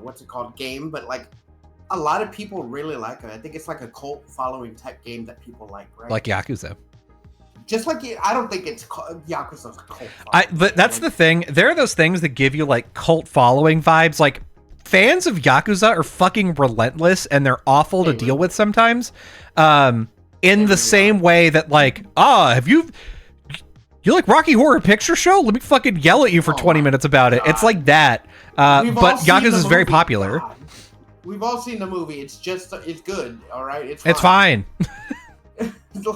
what's it called, game, but like a lot of people really like it. I think it's like a cult following type game that people like, right? Like Yakuza. Just like, I don't think it's Yakuza's cult but that's the thing. There are those things that give you like cult following vibes. Like fans of Yakuza are fucking relentless and they're awful to deal with sometimes. In the same way that like, you like Rocky Horror Picture Show? Let me fucking yell at you for 20 minutes about it. It's like that. But Yakuza is very popular. God. We've all seen the movie. It's good. All right. It's fine.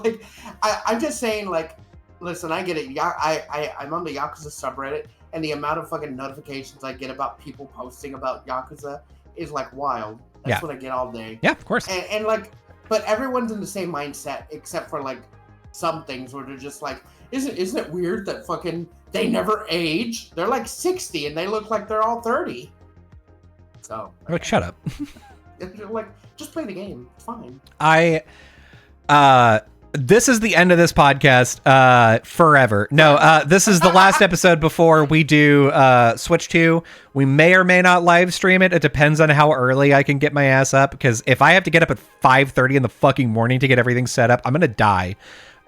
Like, I'm just saying, like, listen, I get it. I'm on the Yakuza subreddit, and the amount of fucking notifications I get about people posting about Yakuza is like wild. That's what I get all day. Yeah, of course. And like, but everyone's in the same mindset, except for like some things where they're just like, isn't it weird that fucking they never age? They're like 60 and they look like they're all 30. So like, shut up. Like, just play the game. It's fine. This is the end of this podcast forever. No, this is the last episode before we do Switch 2. We may or may not live stream it. It depends on how early I can get my ass up, because if I have to get up at 5:30 in the fucking morning to get everything set up, I'm going to die.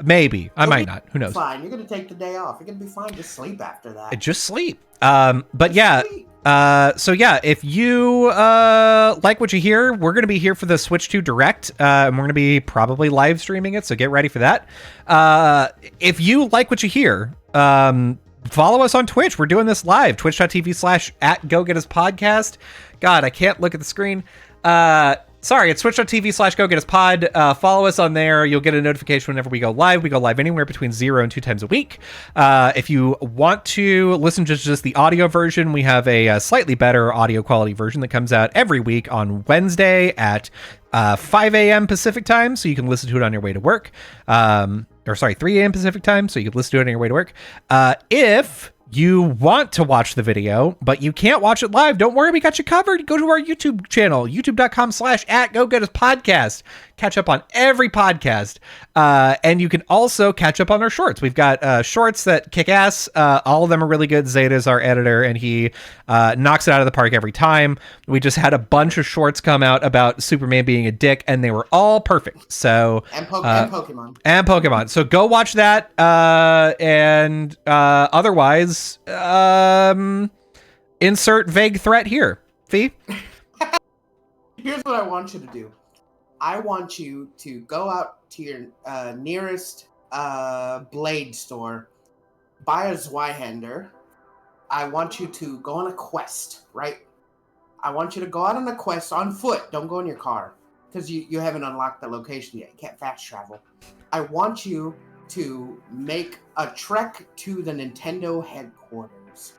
Maybe. I might not. Who knows? Fine. You're going to take the day off. You're going to be fine. Just sleep after that. Just sleep. But yeah, So yeah, if you like what you hear, we're going to be here for the Switch 2 Direct, and we're going to be probably live streaming it, so get ready for that. If you like what you hear, follow us on Twitch. We're doing this live, twitch.tv/@GoGetUsPodcast. God, I can't look at the screen. Sorry, it's twitch.tv/GoGetUsPod. Follow us on there. You'll get a notification whenever we go live. We go live anywhere between 0 and 2 times a week. If you want to listen to just the audio version, we have a slightly better audio quality version that comes out every week on Wednesday at 5 a.m. Pacific time, so you can listen to it on your way to work. 3 a.m. Pacific time, so you can listen to it on your way to work. If you want to watch the video, but you can't watch it live, don't worry, we got you covered. Go to our YouTube channel, youtube.com/@GoGetUsPodcast. Catch up on every podcast. And you can also catch up on our shorts. We've got shorts that kick ass. All of them are really good. Zeta's our editor, and he knocks it out of the park every time. We just had a bunch of shorts come out about Superman being a dick, and they were all perfect. So and Pokemon. And Pokemon. So go watch that. And otherwise, insert vague threat here. Fee? Here's what I want you to do. I want you to go out to your nearest blade store, buy a Zweihander. I want you to go on a quest, right? I want you to go out on a quest on foot. Don't go in your car, because you haven't unlocked the location yet. You can't fast travel. I want you to make a trek to the Nintendo headquarters.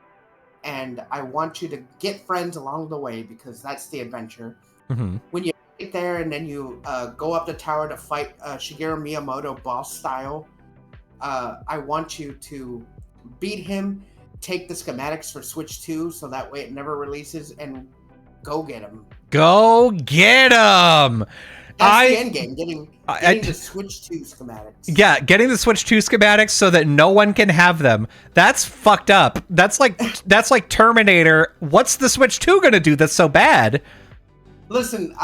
And I want you to get friends along the way, because that's the adventure. Mm-hmm. When you get there and then you go up the tower to fight Shigeru Miyamoto boss style, I want you to beat him, take the schematics for Switch 2 so that way it never releases, and go get him. Go get him! That's the end game, getting the Switch 2 schematics. Yeah, getting the Switch 2 schematics so that no one can have them. That's fucked up. That's like Terminator. What's the Switch 2 gonna do that's so bad? Listen.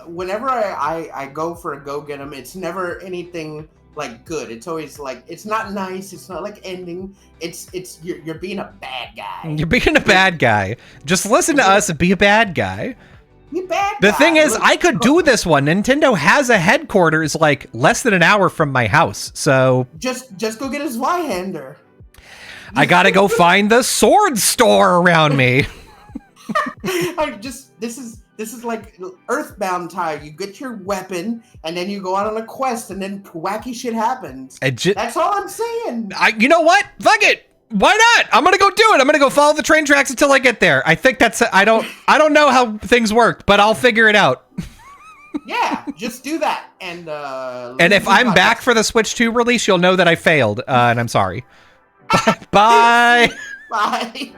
Whenever I go for a go get 'em, it's never anything like good. It's always like, it's not nice. It's not like ending. It's you're being a bad guy. You're being a bad guy. Just listen to us and be a bad guy. The thing is, I could do this one. Nintendo has a headquarters like less than an hour from my house, so just go get a Zweihander. I gotta go find the sword store around me. This is like Earthbound time. You get your weapon, and then you go out on a quest, and then wacky shit happens. That's all I'm saying. You know what? Fuck it. Why not? I'm gonna go do it. I'm gonna go follow the train tracks until I get there. I think that's. I don't know how things work, but I'll figure it out. Yeah, just do that. And if I'm back for the Switch 2 release, you'll know that I failed, and I'm sorry. Bye. Bye.